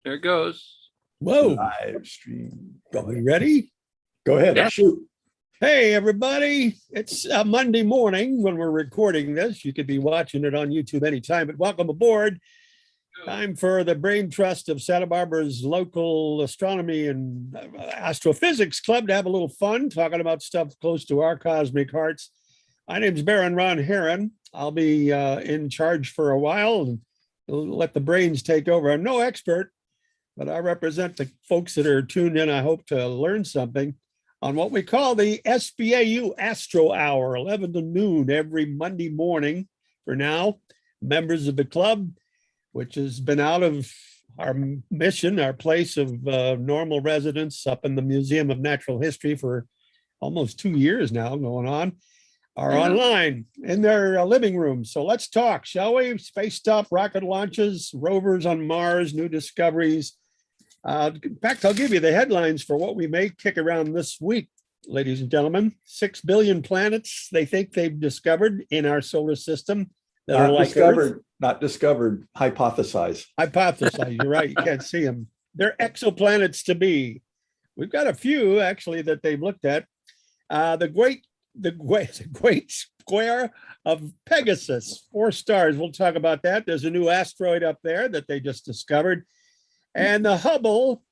There it goes. Whoa. Live stream. Are we ready? Go ahead. Yeah. Shoot. Hey, everybody. It's a Monday morning when we're recording this. You could be watching it on YouTube anytime, but welcome aboard. Time for the brain trust of Santa Barbara's local astronomy and astrophysics club to have a little fun talking about stuff close to our cosmic hearts. My name's Baron Ron Herron. I'll be in charge for a while and let the brains take over. I'm no expert, but I represent the folks that are tuned in. I hope to learn something on what we call the SBAU Astro Hour, 11 to noon every Monday morning for now. Members of the club, which has been out of our mission, our place of normal residence up in the Museum of Natural History for almost 2 years now going on, are online in their living room. So let's talk, shall we? Space stuff, rocket launches, rovers on Mars, new discoveries. In fact, I'll give you the headlines for what we may kick around this week, ladies and gentlemen. 6 billion planets they think they've discovered in our solar system that are like Earth. Not discovered, hypothesized. Hypothesize, you're right, you can't see them. They're exoplanets to be. We've got a few actually that they've looked at. The great square of Pegasus, 4 stars. We'll talk about that. There's a new asteroid up there that they just discovered. And the Hubble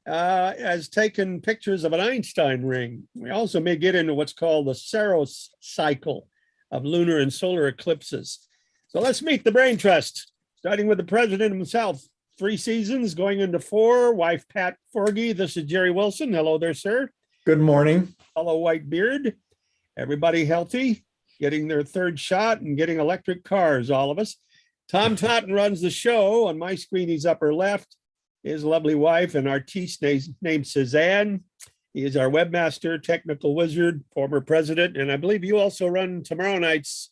has taken pictures of an Einstein ring. We also may get into what's called the Saros cycle of lunar and solar eclipses. So let's meet the brain trust, starting with the president himself. 3 seasons, going into 4. Wife Pat Forgy. This is Jerry Wilson. Hello there, sir. Good morning. Hello, white beard. Everybody healthy, getting their 3rd shot and getting electric cars, all of us. Tom Totten runs the show. On my screen, he's upper left. His lovely wife and artiste named Suzanne. He is our webmaster, technical wizard, former president, and I believe you also run tomorrow night's,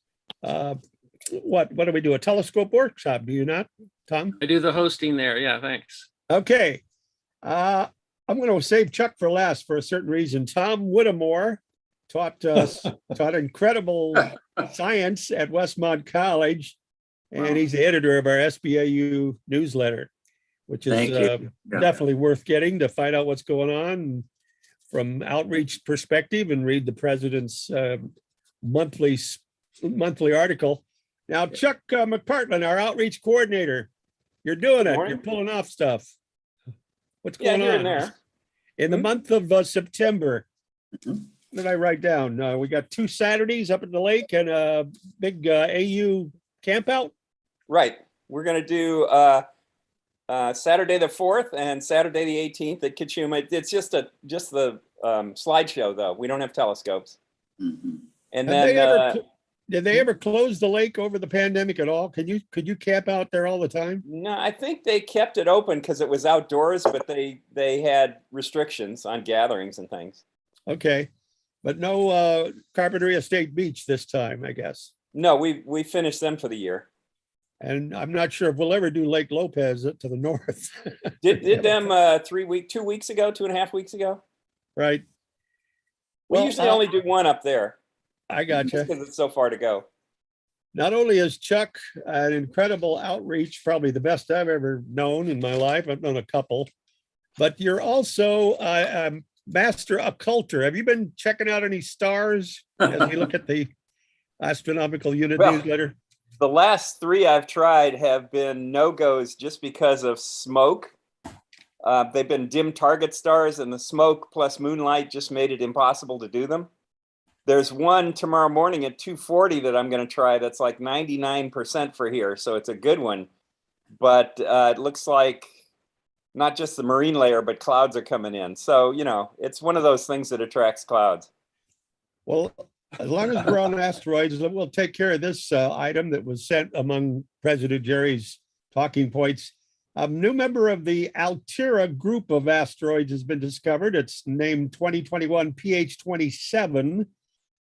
what do we do, a telescope workshop, do you not, Tom? I do the hosting there. Yeah, thanks. Okay. I'm going to save Chuck for last for a certain reason. Tom Whittemore taught incredible science at Westmont College, and he's the editor of our SBAU newsletter, which is definitely worth getting to find out what's going on from outreach perspective and read the president's monthly article. Now, Chuck McPartland, our outreach coordinator, you're doing it. You're pulling off stuff. What's going on there? In the month of September? What did I write down? We got 2 Saturdays up at the lake and a big AU camp out. Right. We're going to do Saturday the 4th and Saturday the 18th at Kachuma. It's just the slideshow, though. We don't have telescopes. Mm-hmm. And then did they ever close the lake over the pandemic at all? Could you camp out there all the time? No, I think they kept it open because it was outdoors, but they had restrictions on gatherings and things. Okay, but no Carpinteria State Beach this time, I guess. No, we finished them for the year. And I'm not sure if we'll ever do Lake Lopez to the north. did them 2 weeks ago, 2.5 weeks ago. Right. We usually only do one up there. I gotcha. Because it's so far to go. Not only is Chuck an incredible outreach, probably the best I've ever known in my life. I've known a couple, but you're also a master occulter. Have you been checking out any stars as we look at the Astronomical Unit newsletter? The last 3 I've tried have been no-goes just because of smoke. They've been dim target stars, and the smoke plus moonlight just made it impossible to do them. There's one tomorrow morning at 2:40 that I'm going to try that's like 99% for here, so it's a good one. But it looks like not just the marine layer, but clouds are coming in. So, it's one of those things that attracts clouds. Well, as long as we're on asteroids, we'll take care of this item that was sent among President Jerry's talking points. A new member of the Altera group of asteroids has been discovered. It's named 2021 PH27,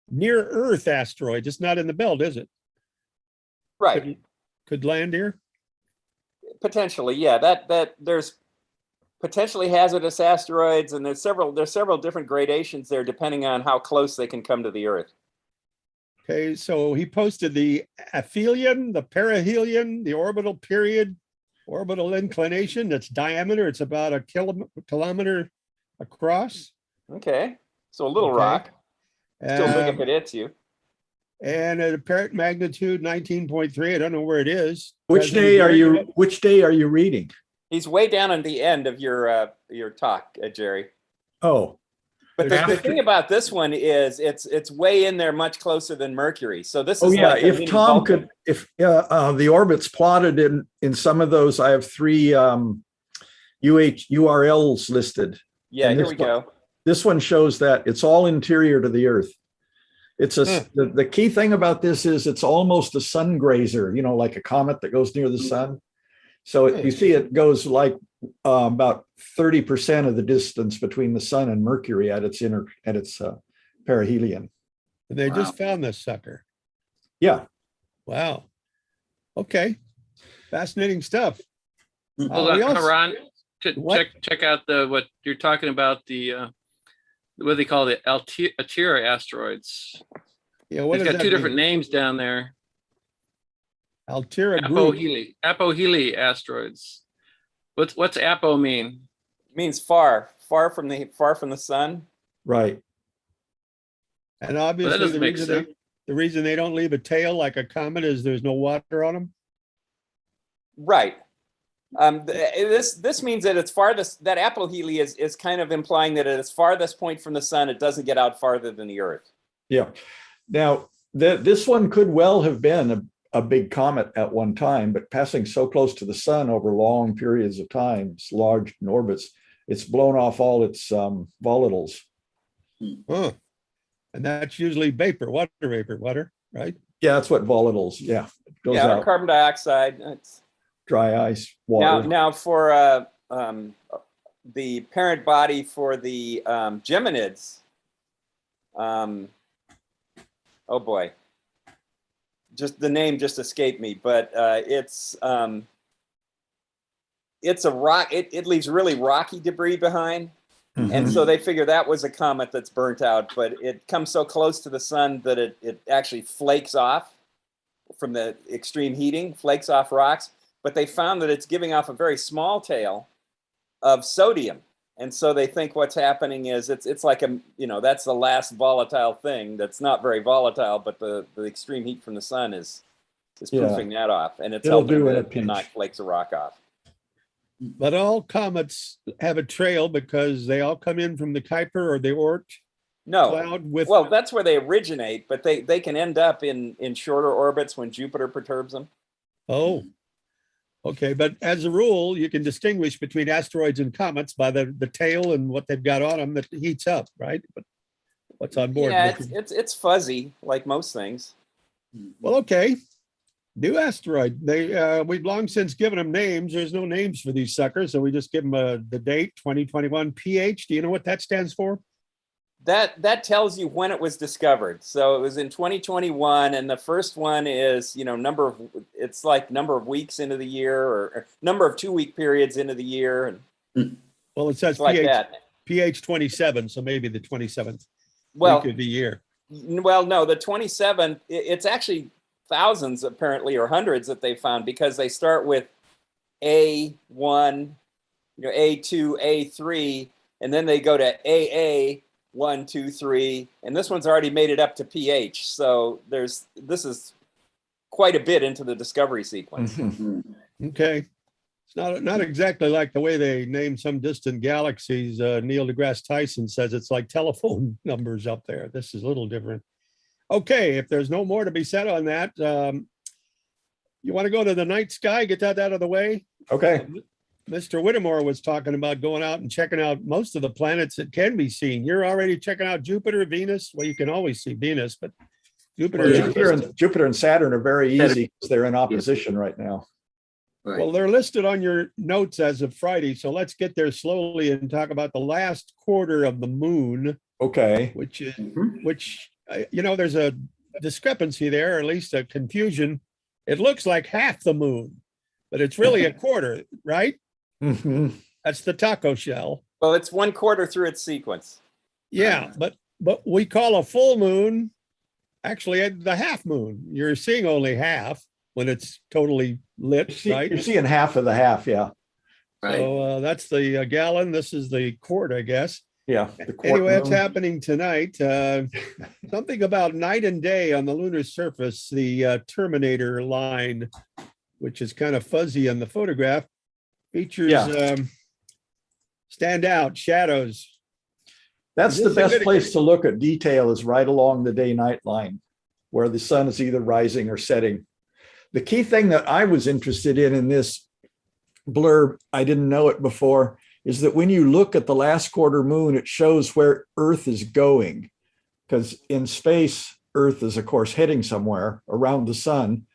near Earth asteroid. It's not in the belt, is it? Right. Could land here? Potentially, yeah. That there's potentially hazardous asteroids, and there's several different gradations there depending on how close they can come to the Earth. Okay, so he posted the aphelion, the perihelion, the orbital period, orbital inclination. Its diameter, it's about a kilometer across. Okay. So a little Okay. rock. Still big if Um, it hits you. and at apparent magnitude 19.3. I don't know where it is. Which President day are Jerry, you, which day are you reading? He's way down at the end of your talk, Jerry. Oh, But There's the after- thing about this one is it's way in there, much closer than Mercury. So this oh is yeah, like a if mini Tom Vulcan. could, if the orbits plotted in some of those, I have 3 URLs listed. Yeah, and here this we go. This one shows that it's all interior to the Earth. It's the key thing about this is it's almost a sun grazer, like a comet that goes near the sun. So you see it goes like about 30% of the distance between the sun and Mercury at its perihelion. And they just found this sucker. Yeah. Wow. Okay. Fascinating stuff. Hold we on, also- Ron, What? check out what you're talking about, the what they call the Atira asteroids. Yeah, what It's does got that two different mean? names down there. Altera group. Apogee asteroids. What's Apo mean? It means far from the sun. Right. And obviously doesn't make sense. the reason they don't leave a tail like a comet is there's no water on them. Right. This means that it's farthest. That apoheli is kind of implying that at its farthest point from the sun, it doesn't get out farther than the Earth. Yeah. Now, this one could well have been a big comet at one time, but passing so close to the sun over long periods of time, it's large in orbits, it's blown off all its volatiles. Huh. And that's usually water vapor, right? Yeah, that's what volatiles. Yeah, it goes Yeah, out. carbon dioxide. It's, Dry ice, water. now for the parent body for the Geminids. Oh boy, just the name just escaped me, but it's a rock. It leaves really rocky debris behind. And so they figure that was a comet that's burnt out, but it comes so close to the sun that it actually flakes off from the extreme heating, flakes off rocks. But they found that it's giving off a very small tail of sodium. And so they think what's happening is it's like that's the last volatile thing that's not very volatile, but the extreme heat from the sun is proofing that off. And it's helping to knock flakes of rock off. But all comets have a trail because they all come in from the Kuiper or the Oort cloud with. Well, that's where they originate, but they can end up in shorter orbits when Jupiter perturbs them. Oh, okay. But as a rule, you can distinguish between asteroids and comets by the tail and what they've got on them that heats up, right? But what's on board? Yeah, it's fuzzy like most things. Well, okay. New asteroid. We've long since given them names. There's no names for these suckers, so we just give them the date 2021 PH. Do you know what that stands for? That tells you when it was discovered. So it was in 2021, and the first one is number of weeks into the year, or number of 2-week periods into the year, and Well, it says like PH, that. PH 27, so maybe the 27th Well, week of the year. well, no, the 27th. It's actually thousands, apparently, or hundreds that they found, because they start with A1, A2, A3, and then they go to AA 1, 2, 3, and this one's already made it up to PH. So this is quite a bit into the discovery sequence. Okay. It's not exactly like the way they name some distant galaxies. Neil deGrasse Tyson says it's like telephone numbers up there. This is a little different. Okay, if there's no more to be said on that, you want to go to the night sky, get that out of the way? Okay. Mr. Whittemore was talking about going out and checking out most of the planets that can be seen. You're already checking out Jupiter, Venus. Well, you can always see Venus, but Jupiter. Jupiter and Saturn are very easy because they're in opposition right now. Right. Well, they're listed on your notes as of Friday, so let's get there slowly and talk about the last quarter of the moon. Okay. Which there's a discrepancy there, or at least a confusion. It looks like half the moon, but it's really a quarter, right? That's the taco shell. Well, it's 1/4 through its sequence. Yeah, but we call a full moon actually the half moon. You're seeing only half when it's totally lit, right? You're seeing half of the half, yeah. Right. So that's the gallon. This is the quart, I guess. Yeah. The quart Anyway, it's moon. happening tonight. Something about night and day on the lunar surface, the Terminator line, which is kind of fuzzy on the photograph, features stand out shadows. That's Is the this a best good- place to look at detail, is right along the day-night line, where the sun is either rising or setting. The key thing that I was interested in this blurb, I didn't know it before, is that when you look at the last quarter moon, it shows where Earth is going. Because in space, Earth is, of course, heading somewhere around the sun.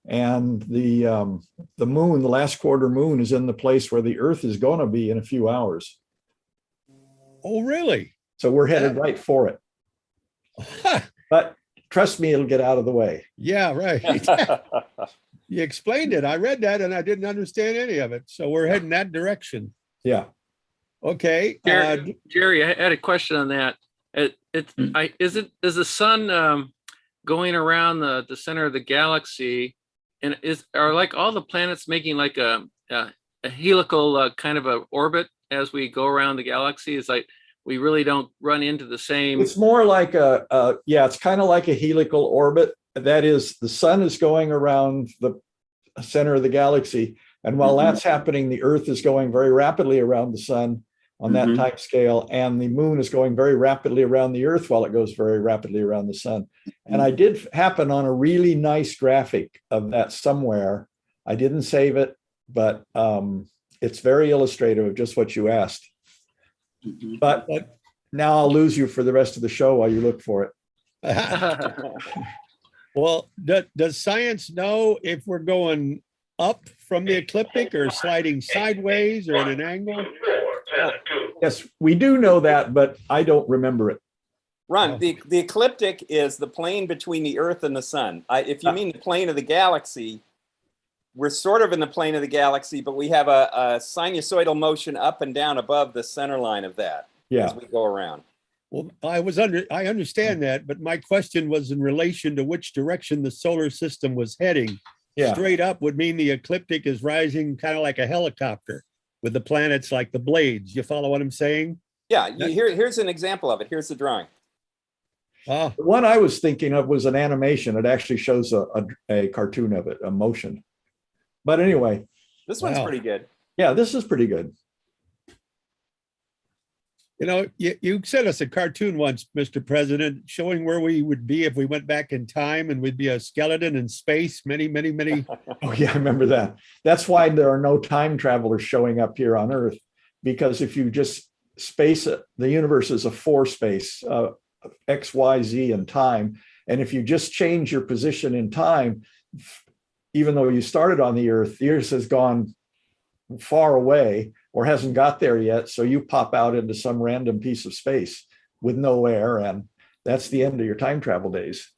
And the moon, the last quarter moon, is in the place where the Earth is going to be in a few hours. Oh, really? So we're headed right for it. But trust me, it'll get out of the way. Yeah, right. You explained it. I read that and I didn't understand any of it. So we're heading that direction. Yeah. Okay. Jerry, I had a question on that. Is the sun going around the center of the galaxy, and are like all the planets making like a helical kind of a orbit as we go around the galaxy? It's like we really don't run into the same. It's more like it's kind of like a helical orbit. That is, the sun is going around the center of the galaxy. And while that's happening, the Earth is going very rapidly around the sun on that time scale. And the moon is going very rapidly around the Earth while it goes very rapidly around the sun. And I did happen on a really nice graphic of that somewhere. I didn't save it, but it's very illustrative of just what you asked. But now I'll lose you for the rest of the show while you look for it. Well, does science know if we're going up from the ecliptic or sliding sideways or at an angle? Yes, we do know that, but I don't remember it. Ron, the ecliptic is the plane between the Earth and the sun. If you mean the plane of the galaxy, we're sort of in the plane of the galaxy, but we have a sinusoidal motion up and down above the center line of that as we go around. Well, I understand that, but my question was in relation to which direction the solar system was heading. Yeah. Straight up would mean the ecliptic is rising kind of like a helicopter with the planets like the blades. You follow what I'm saying? Yeah, here's an example of it. Here's the drawing. Oh, The one I was thinking of was an animation. It actually shows a cartoon of it, a motion. But anyway. This one's pretty good. Yeah, this is pretty good. you know, you sent us a cartoon once, Mr. President, showing where we would be if we went back in time and we'd be a skeleton in space many. Oh, yeah, I remember that. That's why there are no time travelers showing up here on Earth, because if you just space it, the universe is a four space, X, Y, Z, and time. And if you just change your position in time, even though you started on the Earth has gone far away or hasn't got there yet. So you pop out into some random piece of space with no air, and that's the end of your time travel days.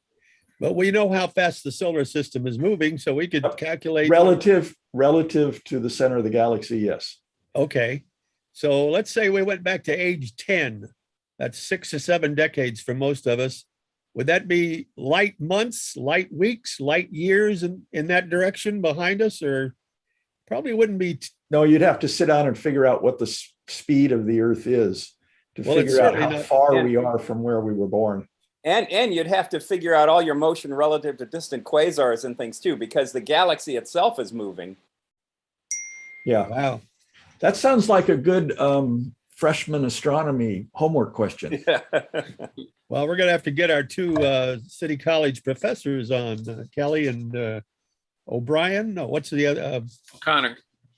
But we know how fast the solar system is moving, so we could calculate. Relative to the center of the galaxy, yes. Okay. So let's say we went back to age 10. That's 6 to 7 decades for most of us. Would that be light months, light weeks, light years in that direction behind us? Or probably wouldn't be. No, you'd have to sit down and figure out what the speed of the Earth is to figure out how far we are from where we were born. And you'd have to figure out all your motion relative to distant quasars and things too, because the galaxy itself is moving. Yeah. Wow. That sounds like a good freshman astronomy homework question. Well, we're going to have to get our two City College professors on, Kelly and O'Brien. No, what's the other?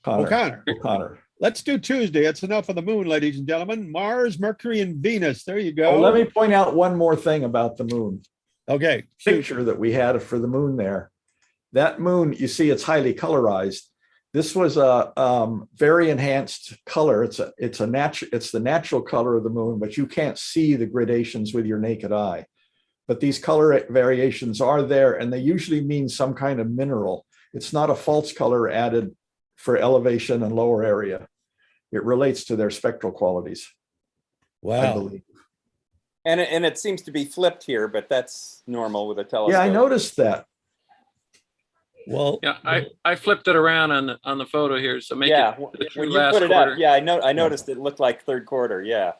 O'Connor. Let's do Tuesday. That's enough of the moon, ladies and gentlemen. Mars, Mercury, and Venus. There you go. Oh, let me point out one more thing about the moon. Okay. Picture that we had for the moon there. That moon, you see, it's highly colorized. This was a very enhanced color. It's the natural color of the moon, but you can't see the gradations with your naked eye. But these color variations are there, and they usually mean some kind of mineral. It's not a false color added for elevation and lower area. It relates to their spectral qualities. Wow. I believe. And it seems to be flipped here, but that's normal with a telescope. Yeah, I noticed that. Well, Yeah, I flipped it around on the photo here, so make Yeah, it the true when you last put it quarter. up, yeah, I noticed it looked like third quarter. Yeah.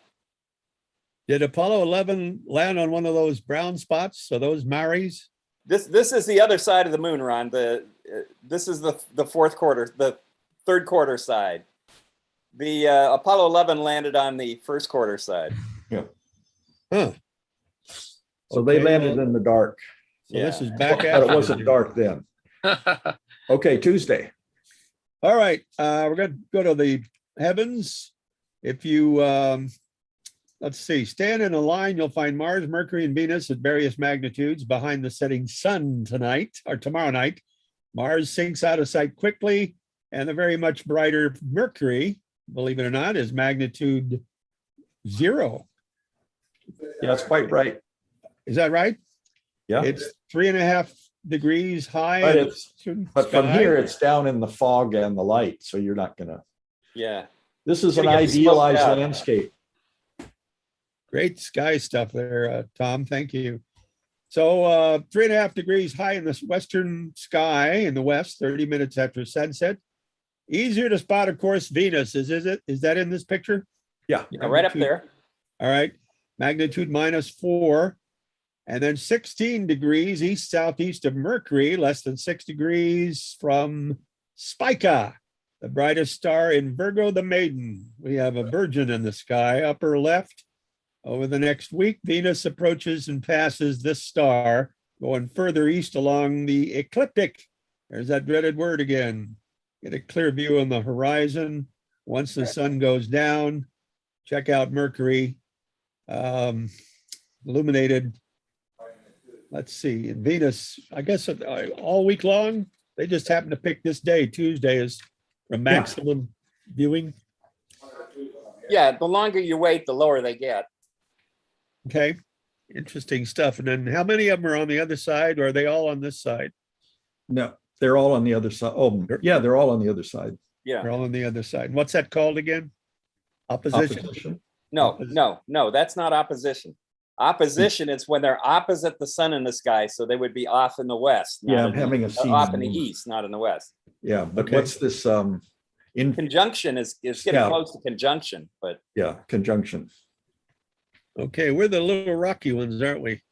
did Apollo 11 land on one of those brown spots? Are those Maris? This is the other side of the moon, Ron. This is the fourth quarter, the third quarter side. The Apollo 11 landed on the first quarter side. Yeah. Huh. So they Okay, landed well, in the dark, so this is Yeah. back but it after. wasn't dark then. Okay, Tuesday. All right, we're going to go to the heavens. If you, let's see, stand in a line, you'll find Mars, Mercury, and Venus at various magnitudes behind the setting sun tonight or tomorrow night. Mars sinks out of sight quickly, and the very much brighter Mercury, believe it or not, is magnitude 0. Yeah, it's quite right. Is that right? Yeah. It's 3.5 degrees high. But in the it's- western But from sky. here, it's down in the fog and the light, so you're not gonna. Yeah. This is an Gonna get smoked idealized out. landscape. Great sky stuff there, Tom. Thank you. So 3.5 degrees high in the western sky in the west, 30 minutes after sunset. Easier to spot, of course, Venus. Is it? Is that in this picture? Yeah. Right up there. All right. Magnitude -4. And then 16 degrees east southeast of Mercury, less than 6 degrees from Spica, the brightest star in Virgo the Maiden. We have a virgin in the sky, upper left. Over the next week, Venus approaches and passes this star, going further east along the ecliptic. There's that dreaded word again. Get a clear view on the horizon. Once the sun goes down, check out Mercury, illuminated. Let's see, in Venus, I guess all week long, they just happen to pick this day, Tuesday, is for maximum viewing. Yeah, the longer you wait, the lower they get. Okay, interesting stuff. And then how many of them are on the other side, or are they all on this side? No, they're all on the other side. Oh, yeah, they're all on the other side. Yeah. They're all on the other side. What's that called again? Opposition? Opposition. No, that's not opposition. Opposition is when they're opposite the sun in the sky, so they would be off in the west. Yeah, not I'm in having a the, scene. off in the east, not in the west. Yeah, but Okay. what's this? In Conjunction is getting Yeah. close to conjunction, but yeah, conjunction. Okay, we're the little rocky ones, aren't we?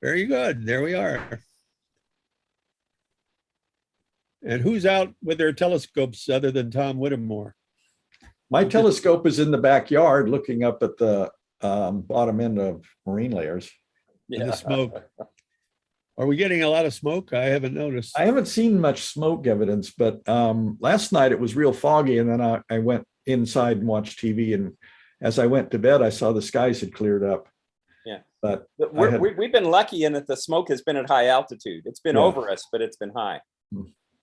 Very good. There we are. And who's out with their telescopes other than Tom Whittemore? My telescope is in the backyard looking up at the bottom end of marine layers. And the smoke. Are we getting a lot of smoke? I haven't noticed. I haven't seen much smoke evidence, but last night it was real foggy, and then I went inside and watched TV, and as I went to bed, I saw the skies had cleared up. Yeah. But we've been lucky in that the smoke has been at high altitude. It's been Yeah. over us, but it's been high.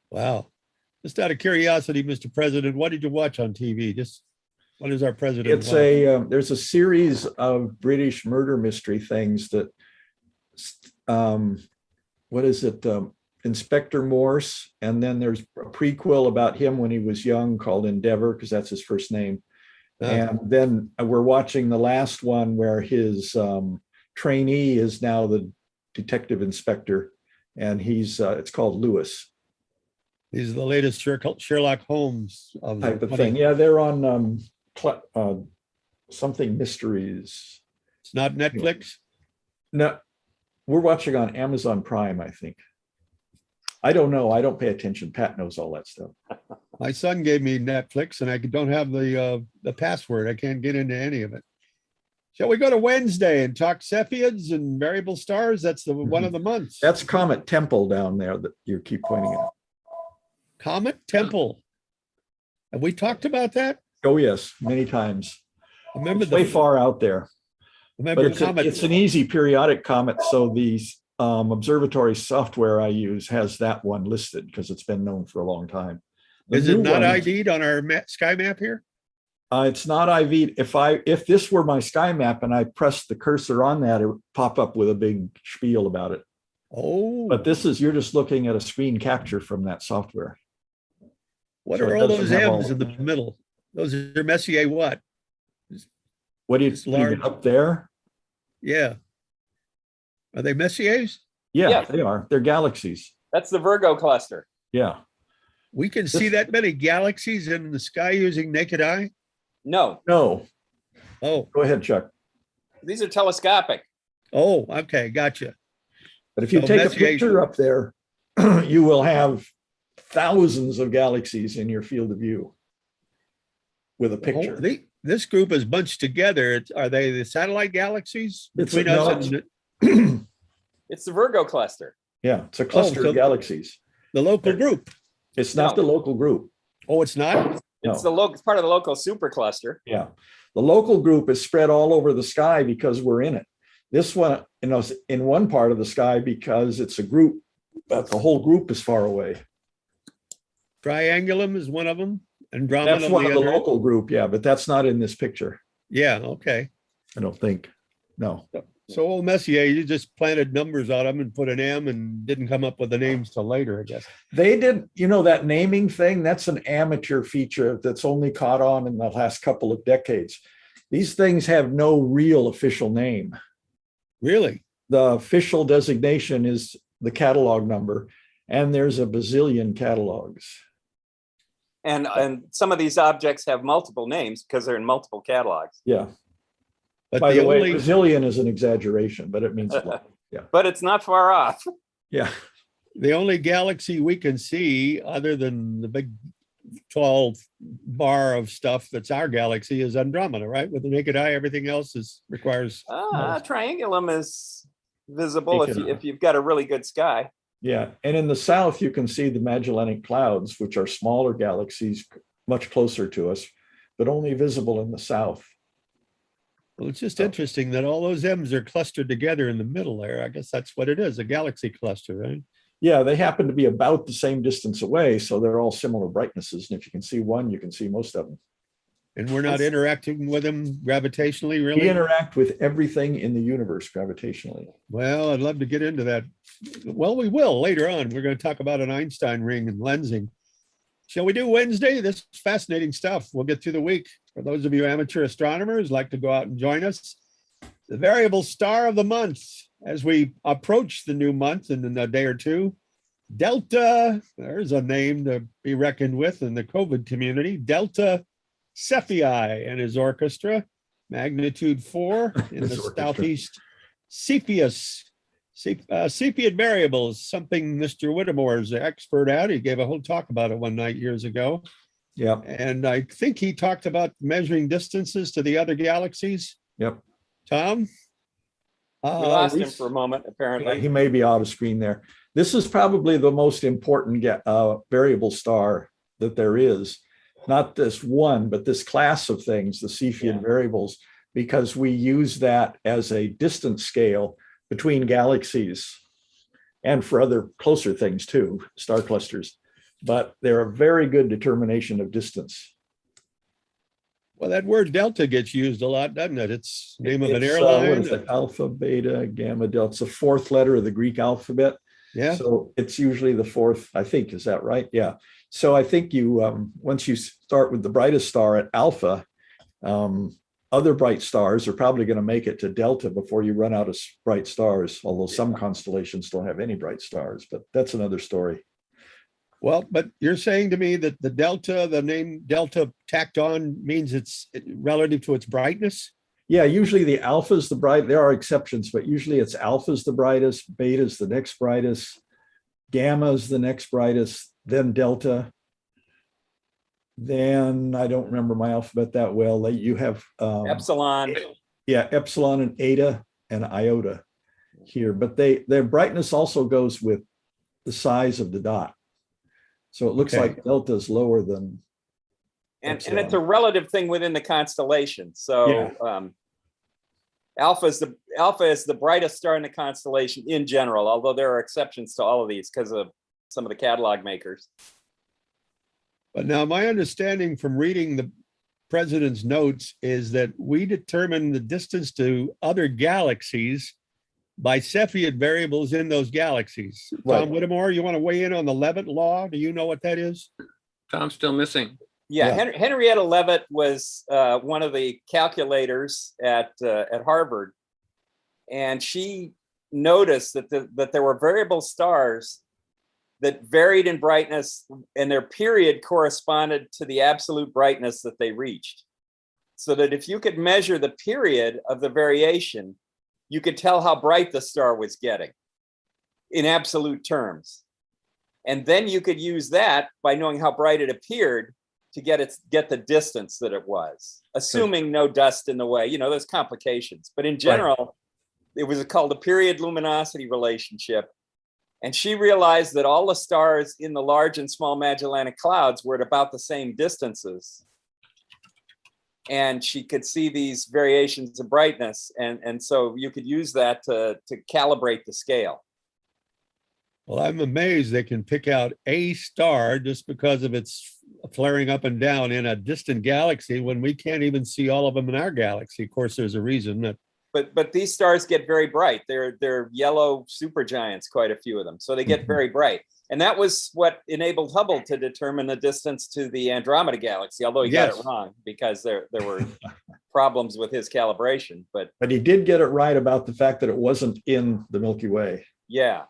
Wow. Just out of curiosity, Mr. President, what did you watch on TV? Just what is our president? it's there's a series of British murder mystery things that what is it? Inspector Morse, and then there's a prequel about him when he was young called Endeavor, because that's his first name. And then we're watching the last one where his trainee is now the detective inspector, and he's it's called Lewis. He's the latest Sherlock Holmes of Type of 20 thing. Yeah, they're on something mysteries. It's not Netflix. No, we're watching on Amazon Prime, I think. I don't know. I don't pay attention. Pat knows all that stuff. My son gave me Netflix, and I don't have the password. I can't get into any of it. Shall we go to Wednesday and talk Cepheids and variable stars? That's the one of the months. That's Comet Temple down there that you keep pointing at. Comet Temple. Have we talked about that? Oh, yes, many times. Remember It's way far out there. But Remember Comet? it's an easy periodic comet. So the observatory software I use has that one listed because it's been known for a long time. The Is it new not one- ID'd on our sky map here? It's not IV. If this were my sky map and I pressed the cursor on that, it would pop up with a big spiel about it. Oh, But this is, you're just looking at a screen capture from that software. what so are it all doesn't those have all M's in of the them. middle? Those are Messier what? What do you It's what do you mean, large. up there? Yeah. Are they Messiers? Yeah, Yeah. they are. They're galaxies. That's the Virgo cluster. Yeah. We can see that many galaxies in the sky using naked eye? No, No, Oh, go ahead, Chuck. these are telescopic. oh, okay, gotcha. But if you So take a Messier- picture up there, you will have thousands of galaxies in your field of view with a picture. This group is bunched together. Are they the satellite galaxies It's between no, us and It's the Virgo cluster. Yeah, it's a cluster so- of galaxies. the local group? It's not No. the local group. Oh, it's not? It's No. it's part of the local supercluster. Yeah. The local group is spread all over the sky because we're in it. This one, is in one part of the sky because it's a group, but the whole group is far away. Triangulum is one of them. Andromeda. That's one of the other. local group, yeah, but that's not in this picture. Yeah, okay. I don't think. No. So old Messier, you just planted numbers on them and put an M and didn't come up with the names till later, I guess. They did, that naming thing, that's an amateur feature that's only caught on in the last couple of decades. These things have no real official name. Really? The official designation is the catalog number, and there's a bazillion catalogs. And some of these objects have multiple names because they're in multiple catalogs. Yeah. But By the the way, only bazillion is an exaggeration, but it means a lot. But it's not far off. Yeah. the only galaxy we can see other than the big tall bar of stuff that's our galaxy is Andromeda, right? With the naked eye, everything else requires Triangulum is visible Naked eye. if you've got a really good sky. Yeah. And in the south, you can see the Magellanic Clouds, which are smaller galaxies much closer to us, but only visible in the south. Well, it's just interesting that all those M's are clustered together in the middle there. I guess that's what it is, a galaxy cluster, right? Yeah, they happen to be about the same distance away, so they're all similar brightnesses. And if you can see one, you can see most of them. And we're not interacting with them gravitationally, We really? interact with everything in the universe gravitationally. Well, I'd love to get into that. Well, we will later on. We're going to talk about an Einstein ring and lensing. Shall we do Wednesday? This is fascinating stuff. We'll get through the week. For those of you amateur astronomers, like to go out and join us. The variable star of the month, as we approach the new month in a day or two. Delta, there's a name to be reckoned with in the COVID community. Delta Cephei and his orchestra, magnitude 4 in the His orchestra. southeast Cepheus. Cepheid variables, something Mr. Whittemore is the expert at. He gave a whole talk about it one night years ago. Yep. And I think he talked about measuring distances to the other galaxies. Yep. Tom? We lost him for a moment, apparently. He may be out of screen there. This is probably the most important variable star that there is. Not this one, but this class of things, the Cepheid variables, because we use that as a distance scale between galaxies and for other closer things too, star clusters. But they're a very good determination of distance. Well, that word delta gets used a lot, doesn't it? It's name of an What airline. is it? Alpha, beta, gamma, delta. It's the fourth letter of the Greek alphabet. Yeah. So it's usually the fourth, I think. Is that right? Yeah. So I think you, once you start with the brightest star at alpha, other bright stars are probably going to make it to delta before you run out of bright stars, although some constellations don't have any bright stars, but that's another story. Well, but you're saying to me that the name delta tacked on means it's relative to its brightness? Yeah, usually the alpha is the bright. There are exceptions, but usually it's alpha is the brightest, beta is the next brightest, gamma is the next brightest, then delta. Then I don't remember my alphabet that well. You have Epsilon. Yeah, epsilon and eta and iota here, but their brightness also goes with the size of the dot. So it looks Okay. like delta is lower than And Epsilon. it's a relative thing within the constellation. So alpha is the brightest star in the constellation in general, although there are exceptions to all of these because of some of the catalog makers. But now my understanding from reading the president's notes is that we determine the distance to other galaxies by Cepheid variables in those galaxies. Right. Tom Whittemore, you want to weigh in on the Leavitt law? Do you know what that is? Tom's still missing. Yeah, Yeah. Henrietta Leavitt was one of the calculators at Harvard, and she noticed that there were variable stars that varied in brightness, and their period corresponded to the absolute brightness that they reached. So that if you could measure the period of the variation, you could tell how bright the star was getting in absolute terms. And then you could use that by knowing how bright it appeared to get the distance that it was, assuming no dust in the way. You know, there's complications, but in general, it was called a period luminosity relationship. And she realized that all the stars in the large and small Magellanic Clouds were at about the same distances. And she could see these variations of brightness. And so you could use that to calibrate the scale. Well, I'm amazed they can pick out a star just because of its flaring up and down in a distant galaxy when we can't even see all of them in our galaxy. Of course, there's a reason that. But these stars get very bright. They're yellow supergiants, quite a few of them. So they get very bright. And that was what enabled Hubble to determine the distance to the Andromeda galaxy, although he got it wrong because there were problems with his calibration. But he did get it right about the fact that it wasn't in the Milky Way. Yeah.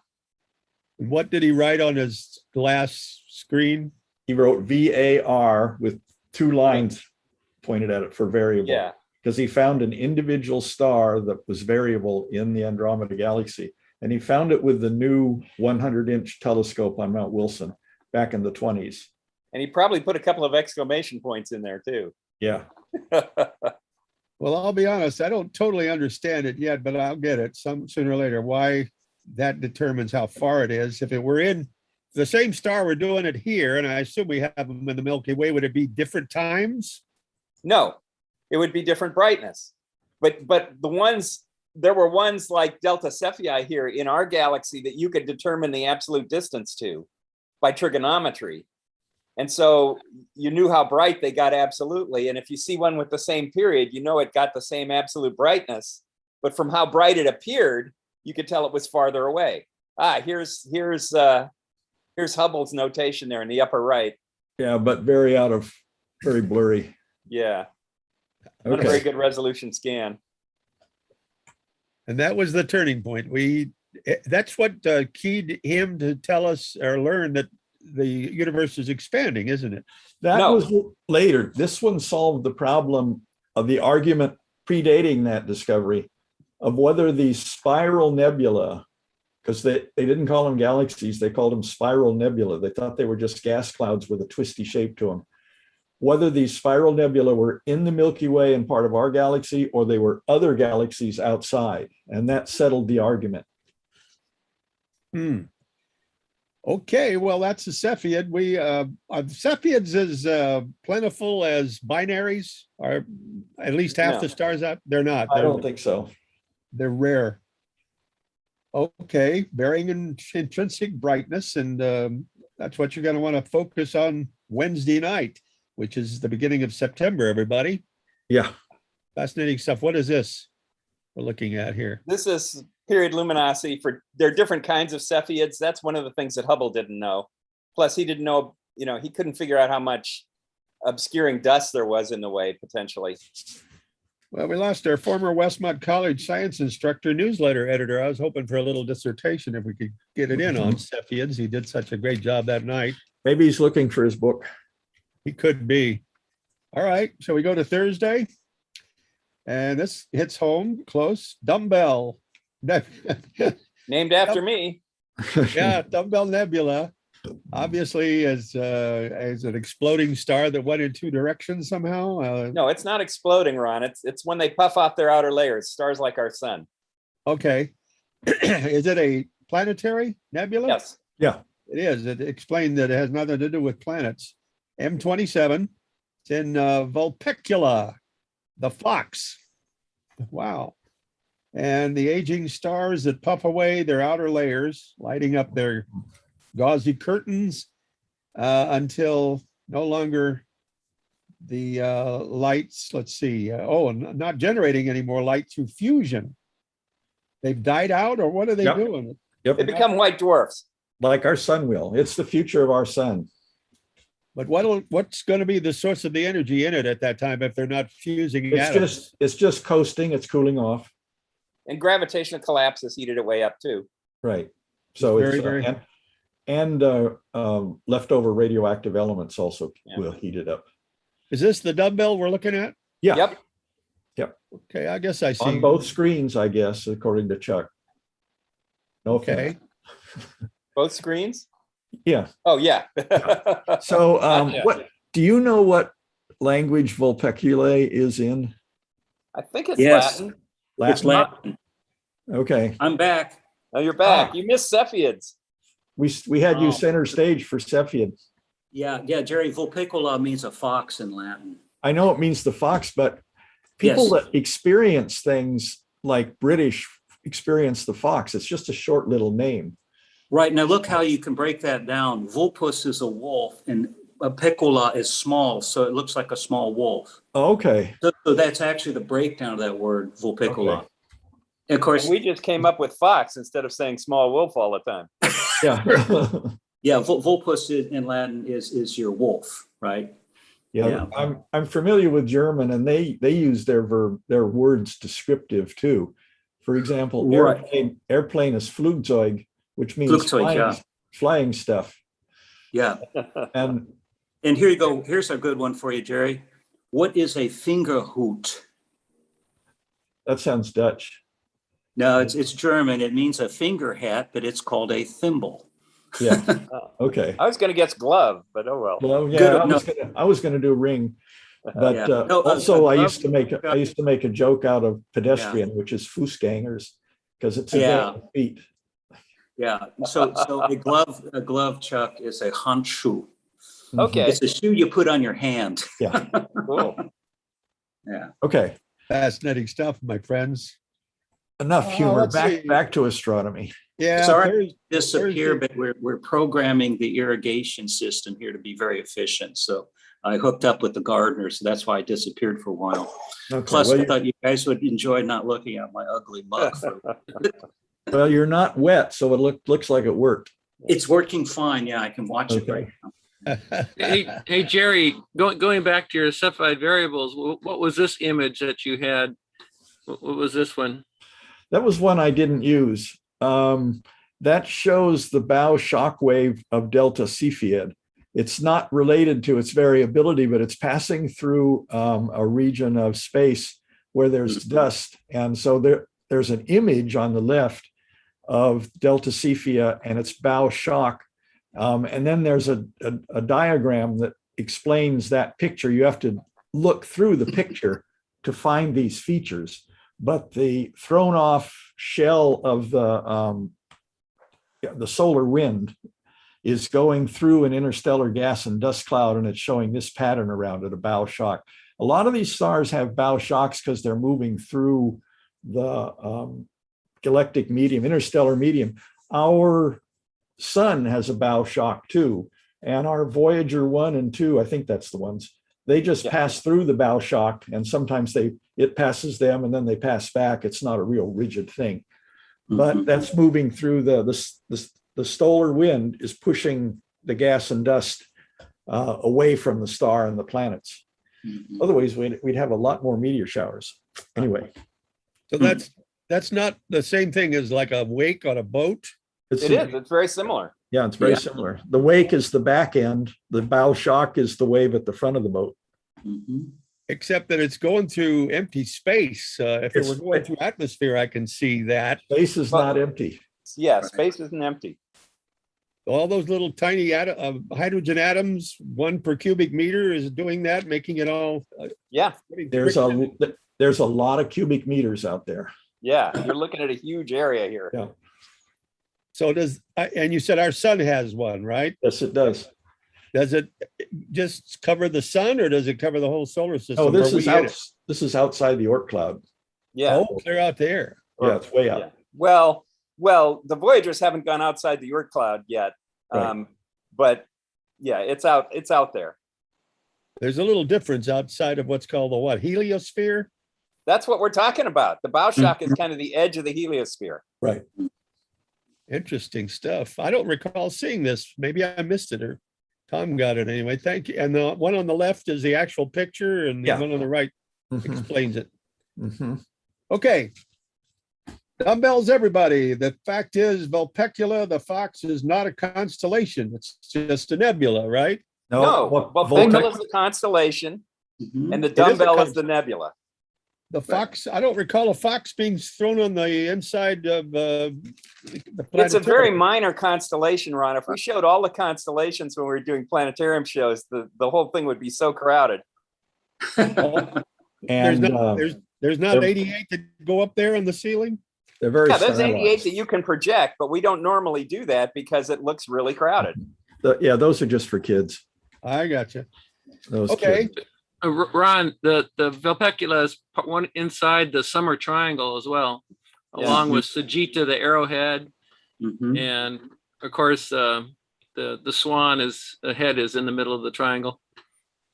What did he write on his glass screen? He wrote VAR with 2 lines pointed at it for variable. Yeah. Because he found an individual star that was variable in the Andromeda galaxy. And he found it with the new 100-inch telescope on Mount Wilson back in the 20s. And he probably put a couple of exclamation points in there too. Yeah. Well, I'll be honest, I don't totally understand it yet, but I'll get it sooner or later. Why that determines how far it is. If it were in the same star we're doing it here, and I assume we have them in the Milky Way, would it be different times? No, it would be different brightness. But there were ones like Delta Cephei here in our galaxy that you could determine the absolute distance to by trigonometry. And so you knew how bright they got absolutely. And if you see one with the same period, you know it got the same absolute brightness. But from how bright it appeared, you could tell it was farther away. Here's Hubble's notation there in the upper right. Yeah, but very blurry. Yeah. Not a very good resolution scan. And that was the turning point. That's what keyed him to tell us or learn that the universe is expanding, isn't it? That was later. This one solved the problem of the argument predating that discovery of whether the spiral nebula, because they didn't call them galaxies, they called them spiral nebula. They thought they were just gas clouds with a twisty shape to them. Whether these spiral nebula were in the Milky Way and part of our galaxy, or they were other galaxies outside. And that settled the argument. Okay, well, that's a Cepheid. Are Cepheids as plentiful as binaries? Are at least half the stars out? They're not. I don't think so. They're rare. Okay, varying in intrinsic brightness, and that's what you're going to want to focus on Wednesday night, which is the beginning of September, everybody. Yeah. Fascinating stuff. What is this we're looking at here? This is period luminosity there are different kinds of Cepheids. That's one of the things that Hubble didn't know. Plus, he didn't know, he couldn't figure out how much obscuring dust there was in the way, potentially. Well, we lost our former Westmont College science instructor, newsletter editor. I was hoping for a little dissertation if we could get it in on Cepheids. He did such a great job that night. Maybe he's looking for his book. He could be. All right, shall we go to Thursday? And this hits home close. Dumbbell. Named after me. Yeah, Dumbbell Nebula. Obviously, as an exploding star that went in 2 directions somehow. No, it's not exploding, Ron. It's when they puff off their outer layers. Stars like our sun. Okay. Is it a planetary nebula? Yes. Yeah. It is. It explained that it has nothing to do with planets. M27. It's in Vulpecula, the fox. Wow. And the aging stars that puff away their outer layers, lighting up their gauzy curtains until no longer the lights, let's see, not generating any more light through fusion. They've died out, or what are they doing? Yep. They become white dwarfs. Like our sun will. It's the future of our sun. But what's going to be the source of the energy in it at that time if they're not fusing atoms? It's just coasting. It's cooling off. And gravitational collapse has heated it way up too. Right. So Very, it's very leftover radioactive elements also Yeah. will heat it up. Is this the dumbbell we're looking at? Yeah. Yep. Okay, I guess I see. On both screens, I guess, according to Chuck. No Okay. Both screens? Yeah. Oh, yeah. So Gotcha. what do you know what language Vulpeculae is in? I think it's Yes. Latin. It's Latin. Okay. I'm back. Oh, you're back. You missed Cepheids. We had you Oh. center stage for Cepheid. Yeah, Jerry, Vulpecula means a fox in Latin. I know it means the fox, but people Yes. that experience things like British experience the fox. It's just a short little name. Right, now look how you can break that down. Vulpus is a wolf and Pecula is small, so it looks like a small wolf. Okay. So that's actually the breakdown of that word, Vulpecula. Okay. And of course, We just came up with fox instead of saying small wolf all the time. Yeah. yeah, Vulpus in Latin is your wolf, right? Yeah, Yeah. I'm familiar with German, and they use their words descriptive too. For example, Right. airplane is Flugzeug, which means Flugzeug, flying stuff. Yeah. And And here you go. Here's a good one for you, Jerry. What is a fingerhoot? that sounds Dutch. No, it's German. It means a finger hat, but it's called a thimble. Yeah. Okay. I was going to guess glove, but oh well. Well, yeah, Good. I was gonna do ring, but Yeah. No, also I glove- used to make a joke out of pedestrian, which is Fußgängers, because it's Yeah. feet. Yeah. So a glove, Chuck, is a handschuh. Okay. It's a shoe you put on your hand. Yeah. Cool. Yeah. Okay. Fascinating stuff, my friends. Enough humor. let's see. Back to astronomy. Yeah. Sorry. Thursday- Disappear, but we're programming the irrigation system here to be very efficient. So I hooked up with the gardener, so that's why I disappeared for a while. Okay. Plus, well, I thought you guys would enjoy not looking at my ugly mug. well, you're not wet, so it looks like it worked. It's working fine. Yeah, I can watch it Okay. right now. Hey, Jerry, going back to your Cepheid variables, what was this image that you had? What was this one? That was one I didn't use. That shows the bow shock wave of Delta Cepheid. It's not related to its variability, but it's passing through a region of space where there's dust. And so there's an image on the left of Delta Cepheid and its bow shock. And then there's a diagram that explains that picture. You have to look through the picture to find these features. But the thrown off shell of the solar wind is going through an interstellar gas and dust cloud, and it's showing this pattern around it, a bow shock. A lot of these stars have bow shocks because they're moving through the galactic medium, interstellar medium. Our sun has a bow shock too, and our Voyager 1 and 2, I think that's the ones, they just pass through the bow shock, and sometimes it passes them and then they pass back. It's not a real rigid thing, but that's moving through the solar wind is pushing the gas and dust away from the star and the planets. Otherwise, we'd have a lot more meteor showers. Anyway, So that's not the same thing as like a wake on a boat. It is. It's very similar. Yeah, it's very similar. The wake is the back end. The bow shock is the wave at the front of the boat. Except that it's going through empty space. If it were going through atmosphere, I can see that. Space is not empty. Yeah, space isn't empty. All those little tiny hydrogen atoms, 1 per cubic meter, is doing that, making it all. Yeah. There's a lot of cubic meters out there. Yeah. You're looking at a huge area here. Yeah. So and you said our sun has one, right? Yes, it does. Does it just cover the sun, or does it cover the whole solar system? Oh, this Are is we in out. This is outside the Oort cloud. Yeah. Oh, they're out there. Yeah, it's way out. Yeah. Well, the Voyagers haven't gone outside the Oort cloud yet. Right. But yeah, it's out there. There's a little difference outside of what's called the heliosphere? That's what we're talking about. The bow shock is kind of the edge of the heliosphere. Right. Interesting stuff. I don't recall seeing this. Maybe I missed it, or Tom got it anyway. Thank you. And the one on the left is the actual picture, and the one on the right explains it. Mm-hmm. Okay. Dumbbells, everybody. The fact is, Vulpecula, the fox, is not a constellation. It's just a nebula, right? No, Vulpecula is the constellation, Mhm. and the It is a dumbbell is the nebula. The fox, I don't recall a fox being thrown on the inside of the It's a very planetarium. minor constellation, Ron. If we showed all the constellations when we were doing planetarium shows, the whole thing would be so crowded. There's And not, there's not they're- 88 that go up there on the ceiling. they're very Yeah, there's 88 stylized. that you can project, but we don't normally do that because it looks really crowded. Yeah, those are just for kids. I got you. Those Okay. kids. Ron, the Vulpecula is one inside the summer triangle as well, Yeah. along with Sagitta, the arrowhead, Mhm. and of course the swan head is in the middle of the triangle.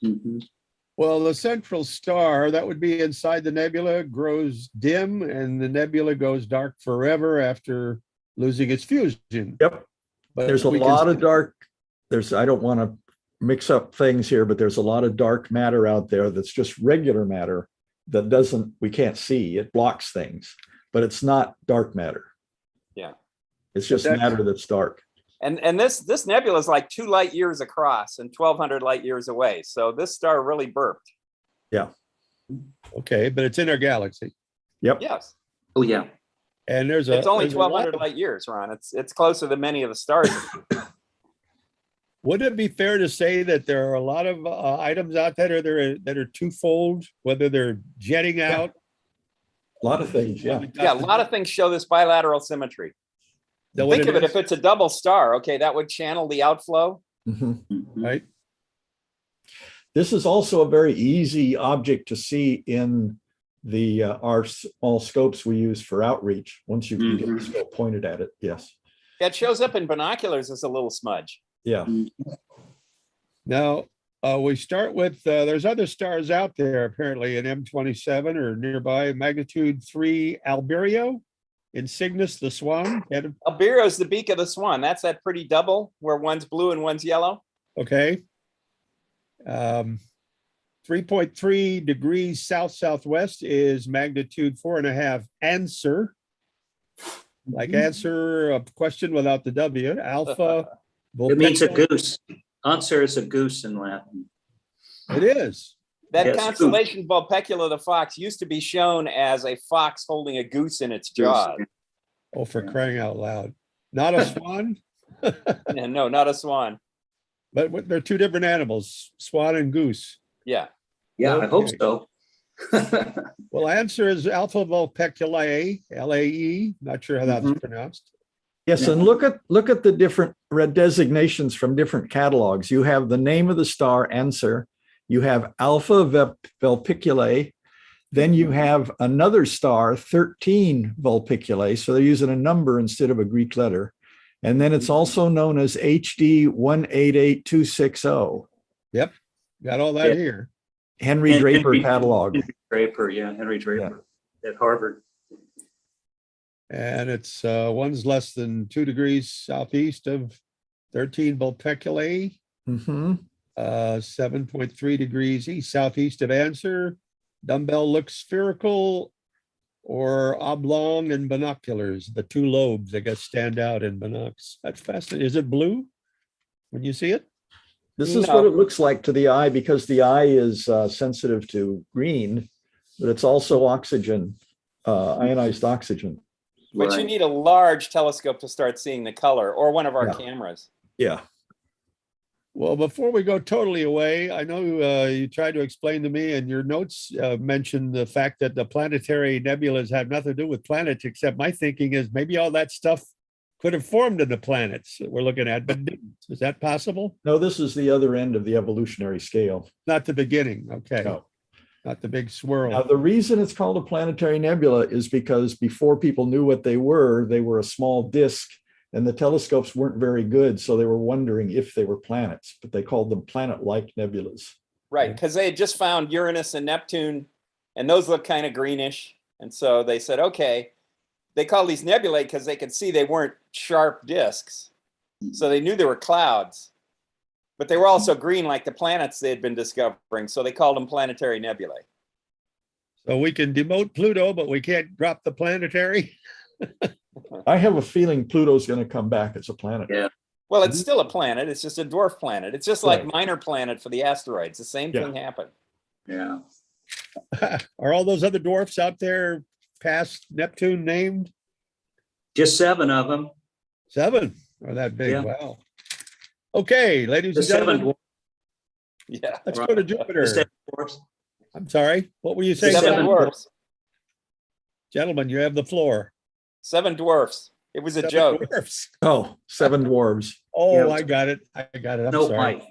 Mhm. Well, the central star, that would be inside the nebula, grows dim, and the nebula goes dark forever after losing its fusion. Yep. But There's a we can lot of see- dark, I don't want to mix up things here, but there's a lot of dark matter out there that's just regular matter that we can't see. It blocks things, but it's not dark matter. Yeah. It's just that's- matter that's dark. And this nebula is like 2 light years across and 1,200 light years away. So this star really burped. Okay, but it's in our galaxy. Yep. Yes, Oh, yeah. And it's only there's a lot 1,200 of- light years, Ron. It's closer than many of the stars. Would it be fair to say that there are a lot of items out there that are twofold, whether they're jetting out? A lot of things, yeah. Yeah, a lot of things show this bilateral symmetry. That what Think of it, is, if it's a double star, okay, that would channel the outflow. Mhm. Mhm. right? This is also a very easy object to see in our small scopes we use for outreach. Once you can get the scope pointed at it, yes. That shows up in binoculars as a little smudge. Yeah. Now, we start with, there's other stars out there apparently in M27 or nearby, magnitude 3 Albireo in Cygnus, the swan. Albireo is the beak of the swan. That's that pretty double where one's blue and one's yellow. Okay. 3.3 degrees south-southwest is magnitude 4.5 Answer. Like answer a question without the W, Alpha. It means a Vulpecula. goose. Answer is a goose in Latin. It is. That Yes. constellation Vulpecula the fox used to be shown as a fox holding a goose in its jaws. Oh, for crying out loud. Not a swan, Yeah, no, not a swan. but they're two different animals, swan and goose. Yeah. Yeah, I hope Okay. so. Well, answer is Alpha Vulpeculae, LAE. Not sure how that's pronounced. Yes, and look at the different red designations from different catalogs. You have the name of the star, Answer. You have Alpha Vulpeculae. Then you have another star, 13 Vulpeculae. So they're using a number instead of a Greek letter. And then it's also known as HD 188260, Yep, got all that Yeah. here. Henry And Draper Henry- catalog. Henry Draper, yeah, Henry Draper at Harvard. And it's one's less than 2 degrees southeast of 13 Vulpeculae, Mhm. 7.3 degrees east southeast of Answer. Dumbbell looks spherical or oblong in binoculars. The two lobes, I guess, stand out in binocs. That's fascinating. Is it blue when you see it? This is No. what it looks like to the eye because the eye is sensitive to green, but it's also oxygen, ionized oxygen. But you Right. need a large telescope to start seeing the color, or one of our Yeah. cameras. Yeah. Well, before we go totally away, I know you tried to explain to me, and your notes mentioned the fact that the planetary nebulas have nothing to do with planets, except my thinking is maybe all that stuff could have formed in the planets that we're looking at, but didn't. Is that possible? No, this is the other end of the evolutionary scale. Not the beginning, okay. No. Not the big Now, swirl. the reason it's called a planetary nebula is because before people knew what they were a small disk and the telescopes weren't very good. So they were wondering if they were planets, but they called them planet-like nebulas. Right, because they had just found Uranus and Neptune, and those look kind of greenish. And so they said, okay, they call these nebulae because they could see they weren't sharp disks. So they knew they were clouds, but they were also green like the planets they had been discovering. So they called them planetary nebulae. So we can demote Pluto, but we can't drop the planetary. I have a feeling Pluto's going to come back as a planet. Yeah. Well, it's still a planet. It's just a dwarf planet. It's just like Right. minor planet for the asteroids. The same Yeah. thing happened. Yeah. Are all those other dwarfs out there past Neptune named? Just 7 of them. 7 are that big. Yeah. Wow. Okay, ladies The and 7 gentlemen, Yeah. let's go to The Jupiter. 7 dwarfs. I'm sorry. What were you saying? Seven Seven John? dwarfs. Gentlemen, you have the floor. 7 dwarfs. It was a 7 joke. dwarfs. Oh, 7 dwarves. Oh, Yeah. I got it. I got it. I'm No sorry. height.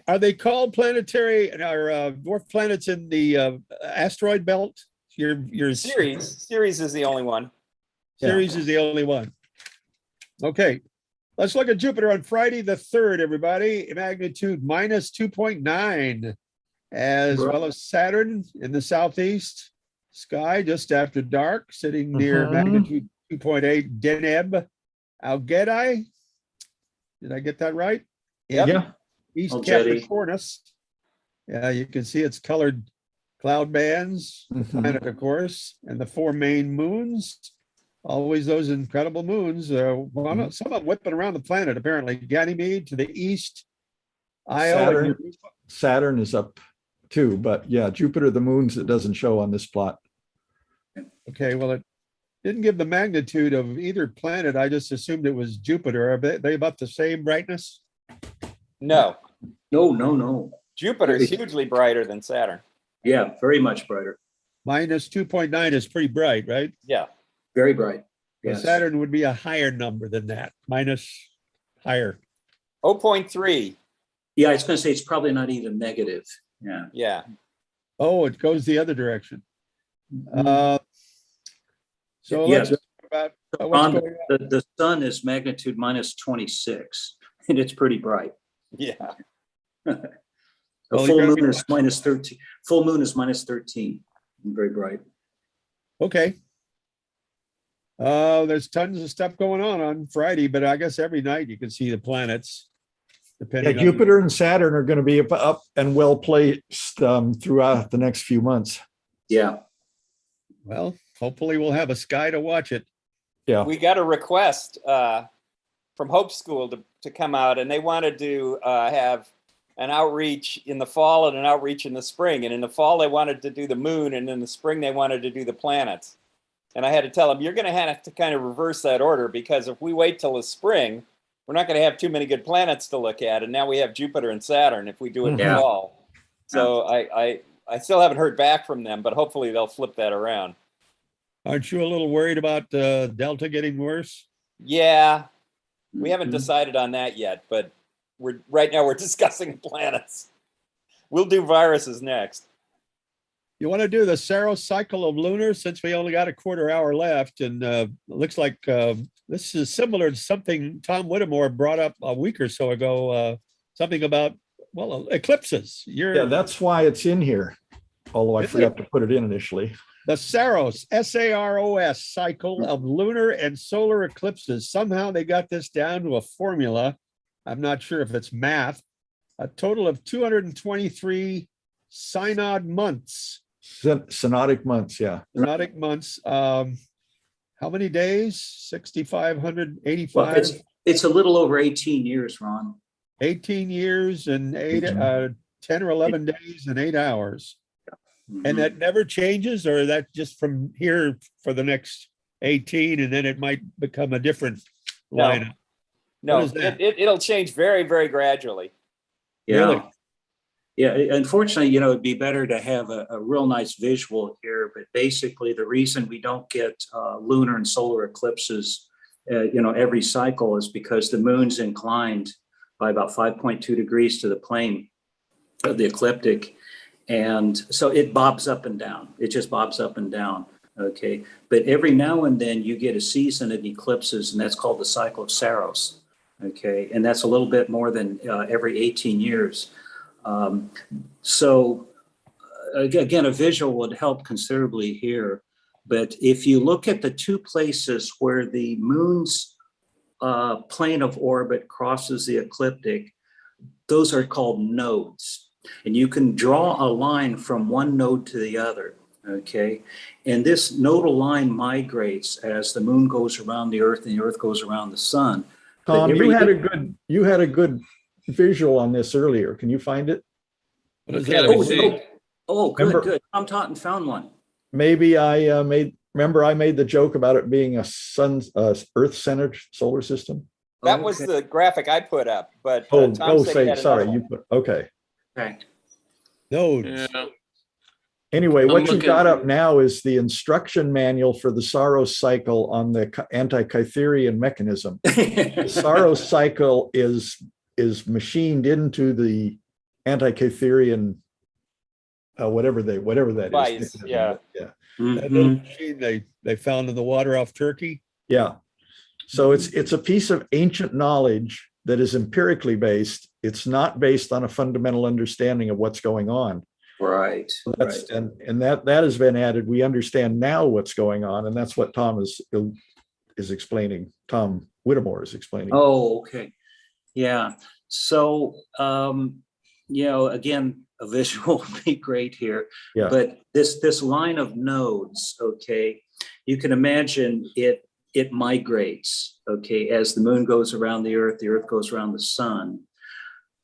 Are they called planetary or dwarf planets in the asteroid belt? Your Ceres is the only one. Ceres is the only one. Okay, let's look at Jupiter on Friday the 3rd, everybody. Magnitude -2.9, as well as Saturn in the southeast sky just after dark, sitting near Mhm. magnitude 2.8 Deneb Algedi. Did I get that right? Yep. Yeah. East Algedi. Capricornus. Yeah, you can see its colored cloud bands, the Mhm. planet, of course, and the 4 main moons. Always those incredible moons. Some of them whipping around the planet, apparently. Ganymede to the east. Io and Saturn is up too, but yeah, Jupiter, the moons, it doesn't show on this plot. Okay, well, it didn't give the magnitude of either planet. I just assumed it was Jupiter. Are they about the same brightness? No. No. Jupiter is hugely brighter than Saturn. Yeah, very much brighter. -2.9 is pretty bright, right? Yeah. Very bright. So Yes. Saturn would be a higher number than that, minus higher. 0.3. Yeah, I was going to say it's probably not even negative. Yeah. Yeah. Oh, it goes the other direction. So Yes. let's talk about what's On going on. the sun is magnitude -26, and it's pretty bright. Yeah. A Well, full you're gonna moon be is -13. Full moon is -13. Very bright. Okay. There's tons of stuff going on Friday, but I guess every night you can see the planets. Yeah, Depending on Jupiter and Saturn are going to be up and well placed throughout the next few months. Yeah. well, hopefully we'll have a sky to watch it. Yeah. We got a request from Hope School to come out, and they wanted to have an outreach in the fall and an outreach in the spring. And in the fall, they wanted to do the moon, and in the spring, they wanted to do the planets. And I had to tell them, you're going to have to kind of reverse that order, because if we wait till the spring, we're not going to have too many good planets to look at. And now we have Jupiter and Saturn if we do it in the Yeah. fall. So I still haven't heard back from them, but hopefully they'll flip that around. Aren't you a little worried about Delta getting worse? Yeah, we haven't Mhm. decided on that yet, but right now we're discussing planets. We'll do viruses next. You want to do the Saros cycle of lunar, since we only got a quarter hour left, and it looks like this is similar to something Tom Whittemore brought up a week or so ago. Something about eclipses. Yeah, that's why it's in here. Although I Is forgot to put it in initially. The Saros, Saros cycle of lunar and solar eclipses. Somehow they got this down to a formula. I'm not sure if it's math. A total of 223 synod months. Synodic months, yeah. Synodic months. How many days? 6,585. Well, it's a little over 18 years, Ron. 18 years and 10 or 11 days and 8 hours. And that never changes, or that just from here for the next 18, and then it might become a different No. lineup. No, What is that? it'll change very, very gradually. Yeah. Really? Yeah, unfortunately, it'd be better to have a real nice visual here, but basically the reason we don't get lunar and solar eclipses, every cycle is because the moon's inclined by about 5.2 degrees to the plane of the ecliptic. And so it bobs up and down. It just bobs up and down. Okay. But every now and then you get a season of eclipses, and that's called the cycle of Saros. Okay. And that's a little bit more than every 18 years. So again, a visual would help considerably here. But if you look at the two places where the moon's plane of orbit crosses the ecliptic, those are called nodes. And you can draw a line from one node to the other. Okay, and this nodal line migrates as the moon goes around the Earth and the Earth goes around the sun. But Tom, every you had a good visual on this earlier. Can you find it? What is Okay, that? let me Oh, see. oh, good, Remember- good. Tom Totten found one. Maybe I made the joke about it being a Earth-centered solar system. That was Okay. the graphic I put up, but Oh, Tom said he had sorry, another you one. put, okay. Okay. Nodes. Yeah. Anyway, I'm what you've looking- got up now is the instruction manual for the Saros cycle on the anti-Kytherian mechanism. The Saros cycle is machined into the anti-Kytherian, whatever that Device, is. yeah. That Mhm. little machine they found in the water off Turkey. Yeah. So it's a piece of ancient knowledge that is empirically based. It's not based on a fundamental understanding of what's going on. Right, right. And that has been added. We understand now what's going on, and that's what Tom is explaining. Tom Whittemore is explaining. Oh, okay. Yeah. So, again, a visual would be great here. Yeah. But this line of nodes, okay, you can imagine it migrates, okay, as the moon goes around the Earth goes around the sun.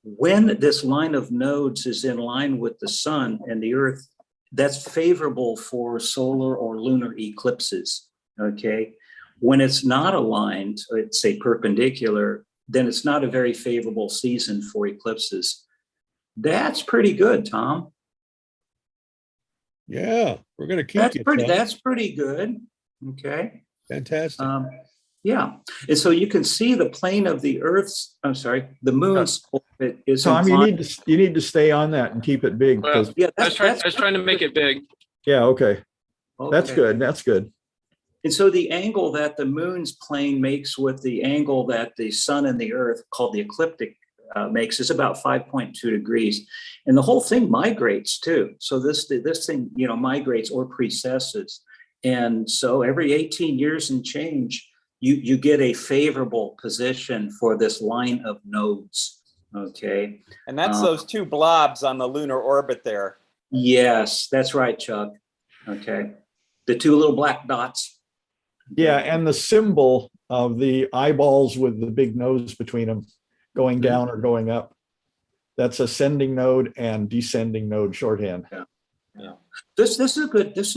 When this line of nodes is in line with the sun and the Earth, that's favorable for solar or lunar eclipses, okay? When it's not aligned, let's say perpendicular, then it's not a very favorable season for eclipses. That's pretty good, Tom. Yeah, we're going to keep That's you. pretty. Tom. That's pretty good. Okay. Fantastic. Yeah, and so you can see the plane of the Earth's. I'm sorry, the moon's orbit is. Tom, you inclined- need to stay on that and keep it big. Well, because Yeah, I was trying to make it big. yeah, okay. That's okay. good. That's good. And so the angle that the moon's plane makes with the angle that the sun and the Earth, called the ecliptic, makes is about 5.2 degrees, and the whole thing migrates too. So this thing, migrates or precesses, and so every 18 years and change, you get a favorable position for this line of nodes. Okay. And that's those two blobs on the lunar orbit there. Yes, that's right, Chuck. Okay. The two little black dots. Yeah, and the symbol of the eyeballs with the big nose between them going down or going up, that's ascending node and descending node shorthand. Yeah. This is a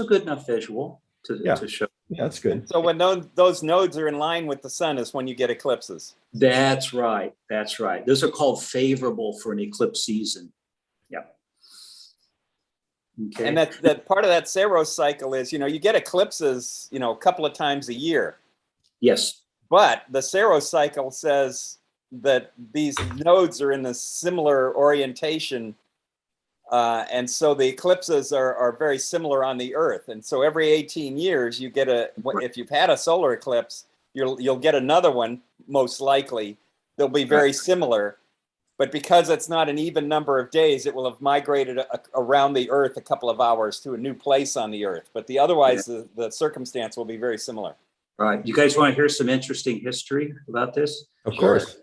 good enough visual to show. Yeah, that's good. So when those nodes are in line with the sun is when you get eclipses. That's right. That's right. Those are called favorable for an eclipse season. Yeah. Okay. And that part of that Saros cycle is, you get eclipses, a couple of times a year. Yes. But the Saros cycle says that these nodes are in a similar orientation. And so the eclipses are very similar on the Earth. And so every 18 years, you get if you've had a solar eclipse, you'll get another one, most likely. They'll be very similar. But because it's not an even number of days, it will have migrated around the Earth a couple of hours to a new place on the Earth. But otherwise, the circumstance will be very similar. Right. You guys want to hear some interesting history about this? Of course.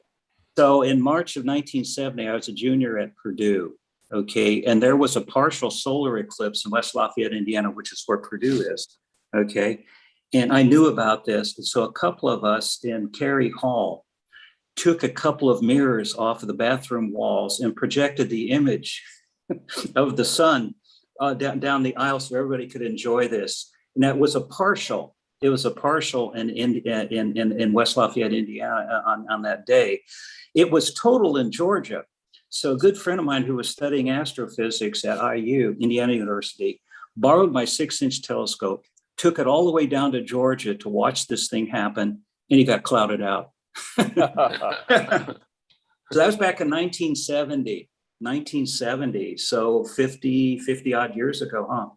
So in March of 1970, I was a junior at Purdue. Okay. And there was a partial solar eclipse in West Lafayette, Indiana, which is where Purdue is. Okay. And I knew about this. And so a couple of us in Cary Hall took a couple of mirrors off of the bathroom walls and projected the image of the sun down the aisle so everybody could enjoy this. And that was a partial. It was a partial in West Lafayette, Indiana on that day. It was total in Georgia. So a good friend of mine who was studying astrophysics at IU, Indiana University, borrowed my 6-inch telescope, took it all the way down to Georgia to watch this thing happen, and he got clouded out. So that was back in 1970, so 50 odd years ago, huh?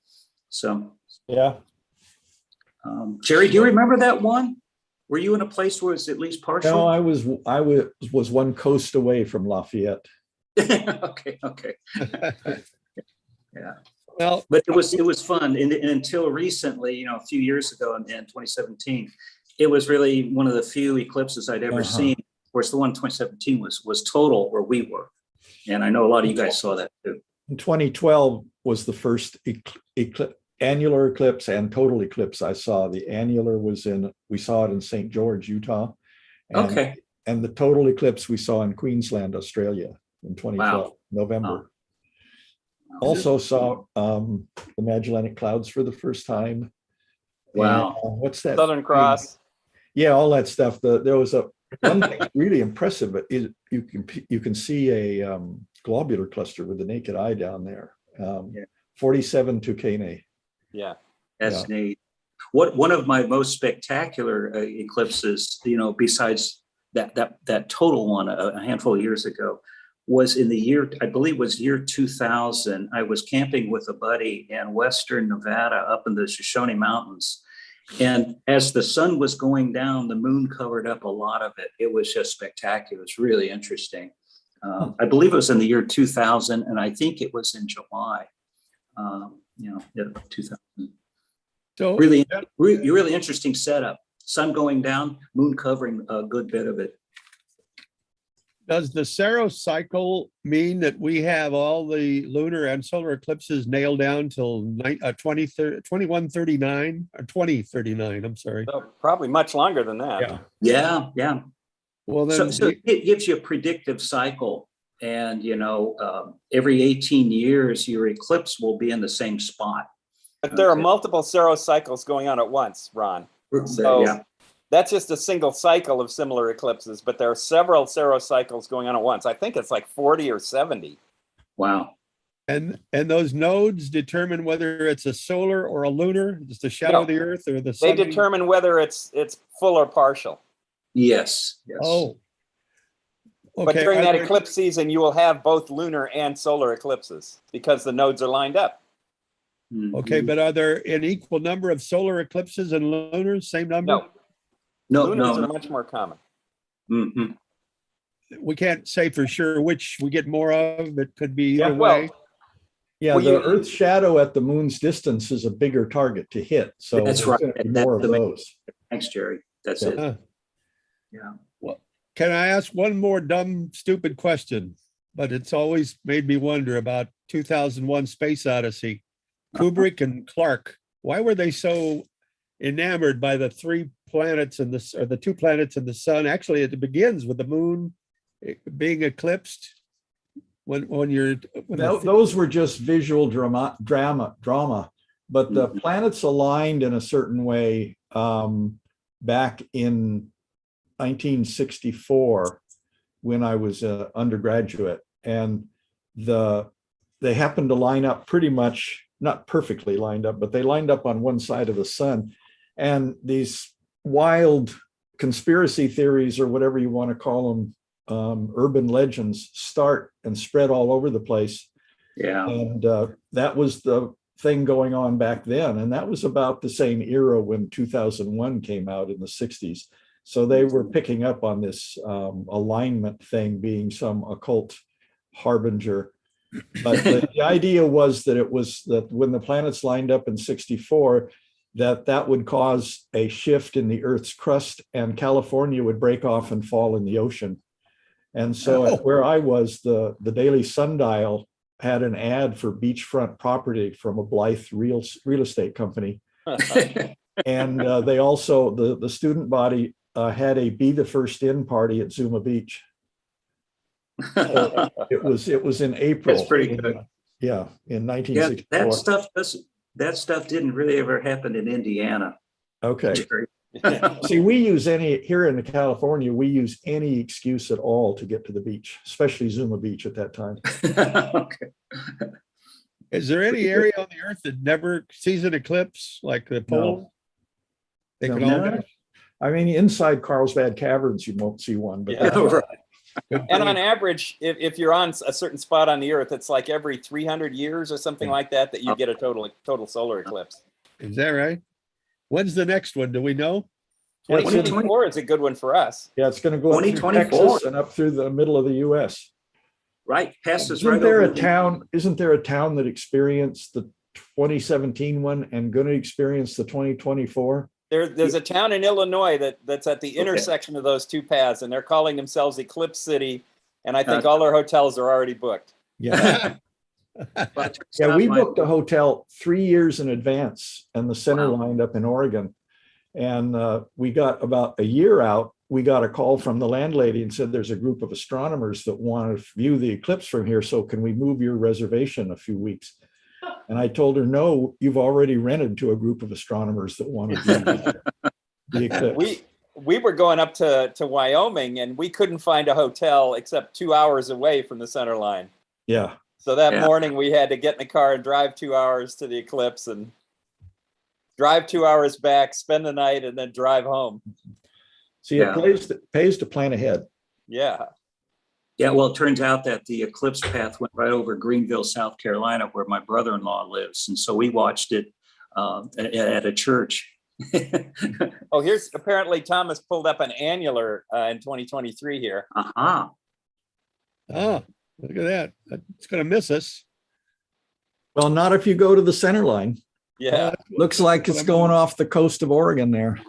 So Yeah. Jerry, do you remember that one? Were you in a place where it's at least partial? No, I was one coast away from Lafayette. Okay. Yeah. Well, But it was fun, and until recently, a few years ago in 2017, it was really one of the few eclipses I'd ever seen. Of course, the one in 2017 was total where we were, and I know a lot of you guys saw that too. In 2012 was the first annular eclipse and total eclipse I saw. The annular we saw it in St. George, Utah. And, Okay. And the total eclipse we saw in Queensland, Australia in 2012, November. Also saw the Magellanic Clouds for the first time. Wow. And, what's that? Southern Cross. Yeah, all that stuff. There was one thing really impressive is you can see a globular cluster with the naked eye down there. 47 Tucanae. Yeah. That's neat. One of my most spectacular eclipses, besides that total one a handful of years ago, was in the year, I believe it was year 2000. I was camping with a buddy in Western Nevada up in the Shoshone Mountains. And as the sun was going down, the moon covered up a lot of it. It was just spectacular. It was really interesting. I believe it was in the year 2000, and I think it was in July, 2000. So Really interesting setup. Sun going down, moon covering a good bit of it. does the Saros cycle mean that we have all the lunar and solar eclipses nailed down till 2139 or 2039? I'm sorry. So probably much longer than that. Yeah. Well, then So it gives you a predictive cycle, and every 18 years your eclipse will be in the same spot. But there are multiple Saros cycles going on at once, Ron. So that's just a single cycle of similar eclipses, but there are several Saros cycles going on at once. I think it's like 40 or 70. Wow. and those nodes determine whether it's a solar or a lunar. It's the shadow of the Earth or the sun. They determine whether it's full or partial. Yes. Oh. But during that eclipse season, you will have both lunar and solar eclipses because the nodes are lined up. Okay, but are there an equal number of solar eclipses and lunars? Same number? No. Lunars are much more common. Mm-hmm. We can't say for sure which we get more of. It could be either way. Yeah, the Earth's shadow at the moon's distance is a bigger target to hit. So that's right. More of those. Thanks, Jerry. That's it. Yeah. Well, can I ask one more dumb, stupid question? But it's always made me wonder about 2001 Space Odyssey. Kubrick and Clark, why were they so enamored by the three planets and the two planets and the sun? Actually, it begins with the moon being eclipsed. Those were just visual drama, but the planets aligned in a certain way back in 1964 when I was an undergraduate, and they happened to line up pretty much, not perfectly lined up, but they lined up on one side of the sun. And these wild conspiracy theories, or whatever you want to call them, urban legends, start and spread all over the place. Yeah. And that was the thing going on back then. And that was about the same era when 2001 came out in the 60s. So they were picking up on this alignment thing being some occult harbinger. But the idea was that when the planets lined up in 64, that would cause a shift in the Earth's crust, and California would break off and fall in the ocean. And so where I was, the Daily Sundial had an ad for beachfront property from a Blythe real estate company. And they also, the student body had a Be the First In party at Zuma Beach. So it was in April. That's pretty good. In 1964. Yeah, that stuff didn't really ever happen in Indiana. Okay. See, here in California, we use any excuse at all to get to the beach, especially Zuma Beach at that time. Okay. Is there any area on the Earth that never sees an eclipse, like the pole? They can all. I mean, inside Carlsbad Caverns, you won't see one, but Right. And on average, if you're on a certain spot on the Earth, it's like every 300 years or something like that you get a total solar eclipse. Is that right? When's the next one? Do we know? 2024 is a good one for us. Yeah, it's going to go up through 2024 Texas and up through the middle of the U.S. Right, passes Isn't right there over. Isn't there a town that experienced the 2017 one and going to experience the 2024? There's a town in Illinois that's at the intersection of those two paths, and they're calling themselves Eclipse City. And I think all their hotels are already booked. Yeah. But Yeah, we my- booked a hotel 3 years in advance and the center Wow. lined up in Oregon. And we got about a year out, we got a call from the landlady and said, there's a group of astronomers that want to view the eclipse from here. So can we move your reservation a few weeks? And I told her, no, you've already rented to a group of astronomers that want to view the eclipse. We were going up to Wyoming, and we couldn't find a hotel except 2 hours away from the center line. Yeah. So that Yeah. morning we had to get in the car and drive 2 hours to the eclipse and drive 2 hours back, spend the night, and then drive home. See, Yeah. it pays to plan ahead. Yeah. Yeah, well, it turns out that the eclipse path went right over Greenville, South Carolina, where my brother-in-law lives. And so we watched it at a church. Oh, here's apparently Thomas pulled up an annular in 2023 here. Aha. Oh, look at that. It's going to miss us. Well, not if you go to the center line. Yeah. Looks like it's going off the coast of Oregon there.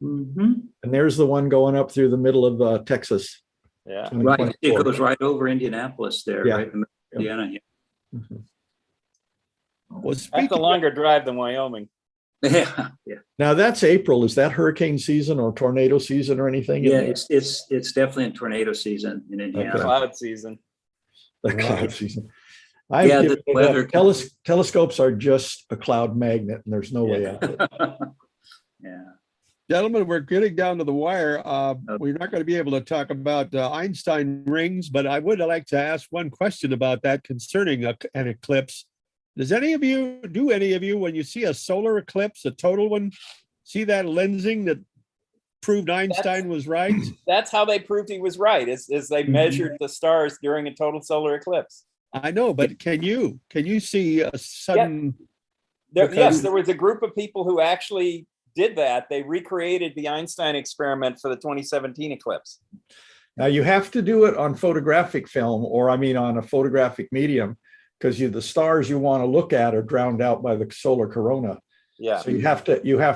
Mhm. And there's the one going up through the middle of Texas. Yeah. Right, it 2024. goes right over Indianapolis there, Yeah. right in the middle of Indiana. Mhm. Well, That's a speaking longer drive than Wyoming. Yeah, yeah, Now that's April. Is that hurricane season or tornado season or anything? yeah. It's definitely in tornado season in Indiana. Okay. Cloud season. The cloud season. I've Yeah, given the it weather up. Telescopes are just a cloud magnet, and there's no way Yeah. out of it. Yeah. Gentlemen, we're getting down to the wire. We're not going to be able to talk about Einstein rings, but I would like to ask one question about that concerning an eclipse. Does any of you, when you see a solar eclipse, a total one, see that lensing that proved Einstein was right? That's how they proved he was right, is they measured the stars during a total solar eclipse. I know, but can you see a sudden? Yes, there was a group of people who actually did that. They recreated the Einstein experiment for the 2017 eclipse. Now you have to do it on photographic film, or I mean on a photographic medium, because the stars you want to look at are drowned out by the solar corona. Yeah. So you have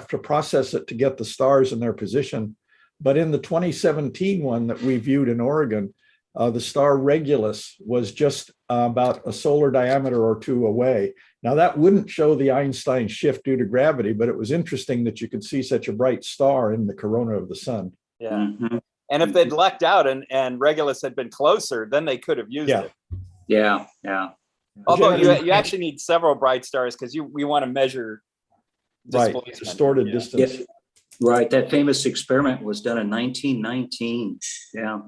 to process it to get the stars in their position. But in the 2017 one that we viewed in Oregon, the star Regulus was just about a solar diameter or two away. Now that wouldn't show the Einstein shift due to gravity, but it was interesting that you could see such a bright star in the corona of the sun. Yeah. Mhm. And if they'd lucked out and Regulus had been closer, then they could have used Yeah. it. Yeah, yeah. Although Yeah. you actually need several bright stars because we want to measure Right, displacement. distorted Yeah. distance. Yeah. Right. That famous experiment was done in 1919. Yeah.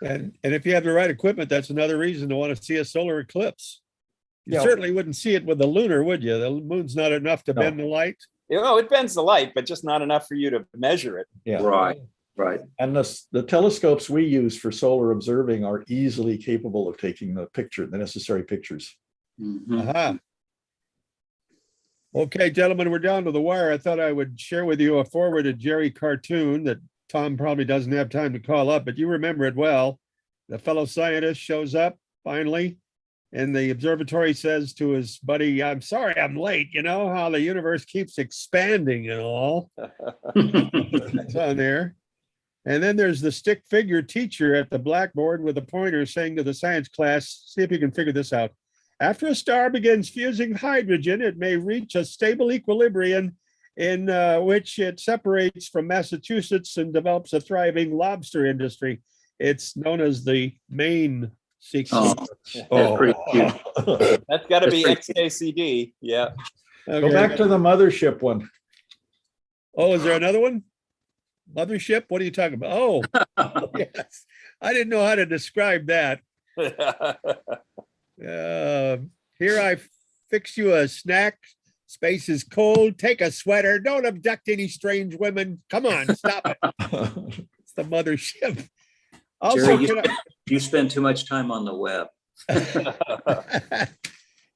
And if you have the right equipment, that's another reason to want to see a solar eclipse. You Yeah. certainly wouldn't see it with the lunar, would you? The moon's not enough to No. bend the light. It bends the light, but just not enough for you to measure it. Yeah. Right. Right. And the telescopes we use for solar observing are easily capable of taking the necessary pictures. Mhm. Aha. Okay, gentlemen, we're down to the wire. I thought I would share with you a forwarded Jerry cartoon that Tom probably doesn't have time to call up, but you remember it well. The fellow scientist shows up finally, and the observatory says to his buddy, "I'm sorry I'm late. You know how the universe keeps expanding and all." That's on there. And then there's the stick figure teacher at the blackboard with a pointer saying to the science class, see if you can figure this out. After a star begins fusing hydrogen, it may reach a stable equilibrium in which it separates from Massachusetts and develops a thriving lobster industry. It's known as the main sequence. That's pretty cute. That's got to be That's XKCD. Yeah. Go Okay. back to the mothership one. Oh, is there another one? Mothership? What are you talking about? Oh, yes. I didn't know how to describe that. Here I fix you a snack. Space is cold. Take a sweater. Don't abduct any strange women. Come on, stop it. It's the mothership. Also, Jerry, you spend too much time on the web.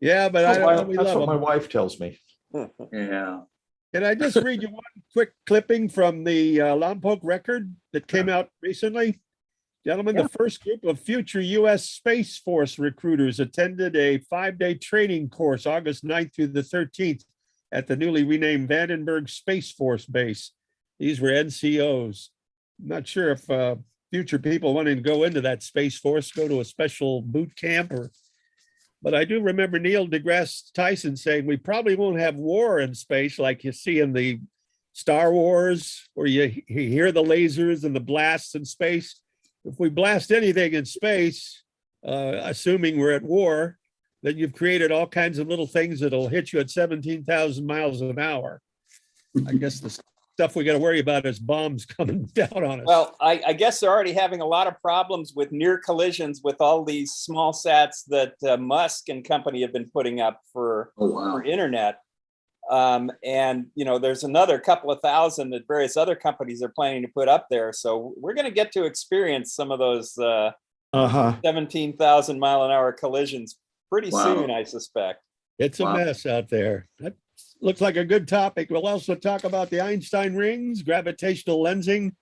yeah, but I don't know. We That's love what my them. wife tells me. Yeah. Can I just read you one quick clipping from the Lompoc record that came out recently? Gentlemen, the first group of future U.S. Space Force recruiters attended a 5-day training course, August 9th through the 13th, at the newly renamed Vandenberg Space Force Base. These were NCOs. I'm not sure if future people wanting to go into that Space Force go to a special boot camp or But I do remember Neil deGrasse Tyson saying we probably won't have war in space like you see in the Star Wars, where you hear the lasers and the blasts in space. If we blast anything in space, assuming we're at war, then you've created all kinds of little things that'll hit you at 17,000 miles an hour. I guess the stuff we got to worry about is bombs coming down on us. Well, I guess they're already having a lot of problems with near collisions with all these small sats that Musk and company have been putting up for internet. And, you know, there's another couple of thousand that various other companies are planning to put up there. So we're going to get to experience some of those 17,000 mile an hour collisions pretty soon, I suspect. It's a mess out there. That looks like a good topic. We'll also talk about the Einstein rings, gravitational lensing,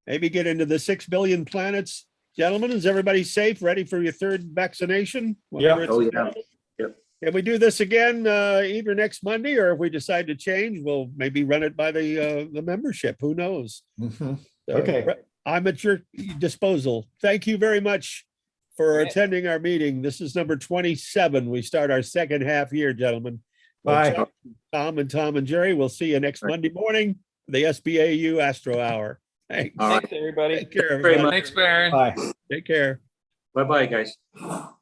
maybe get into the 6 billion planets. Gentlemen, is everybody safe, ready for your third vaccination? Yeah. Oh, yeah. Yep. If we do this again, either next Monday, or if we decide to change, we'll maybe run it by the membership. Who knows? Okay. I'm at your disposal. Thank you very much for attending our meeting. This is number 27. We start our second half year, gentlemen. Bye. Chuck, Tom and Jerry, we'll see you next Monday morning for the SBAU Astro Hour. Thanks. All right. Thanks, everybody. Take care, Very everybody. much. Thanks, Baron. Bye. Take care. Bye-bye, guys. How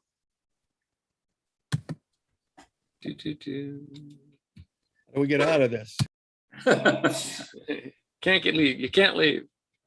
do we get out of this? Can't leave. You can't leave.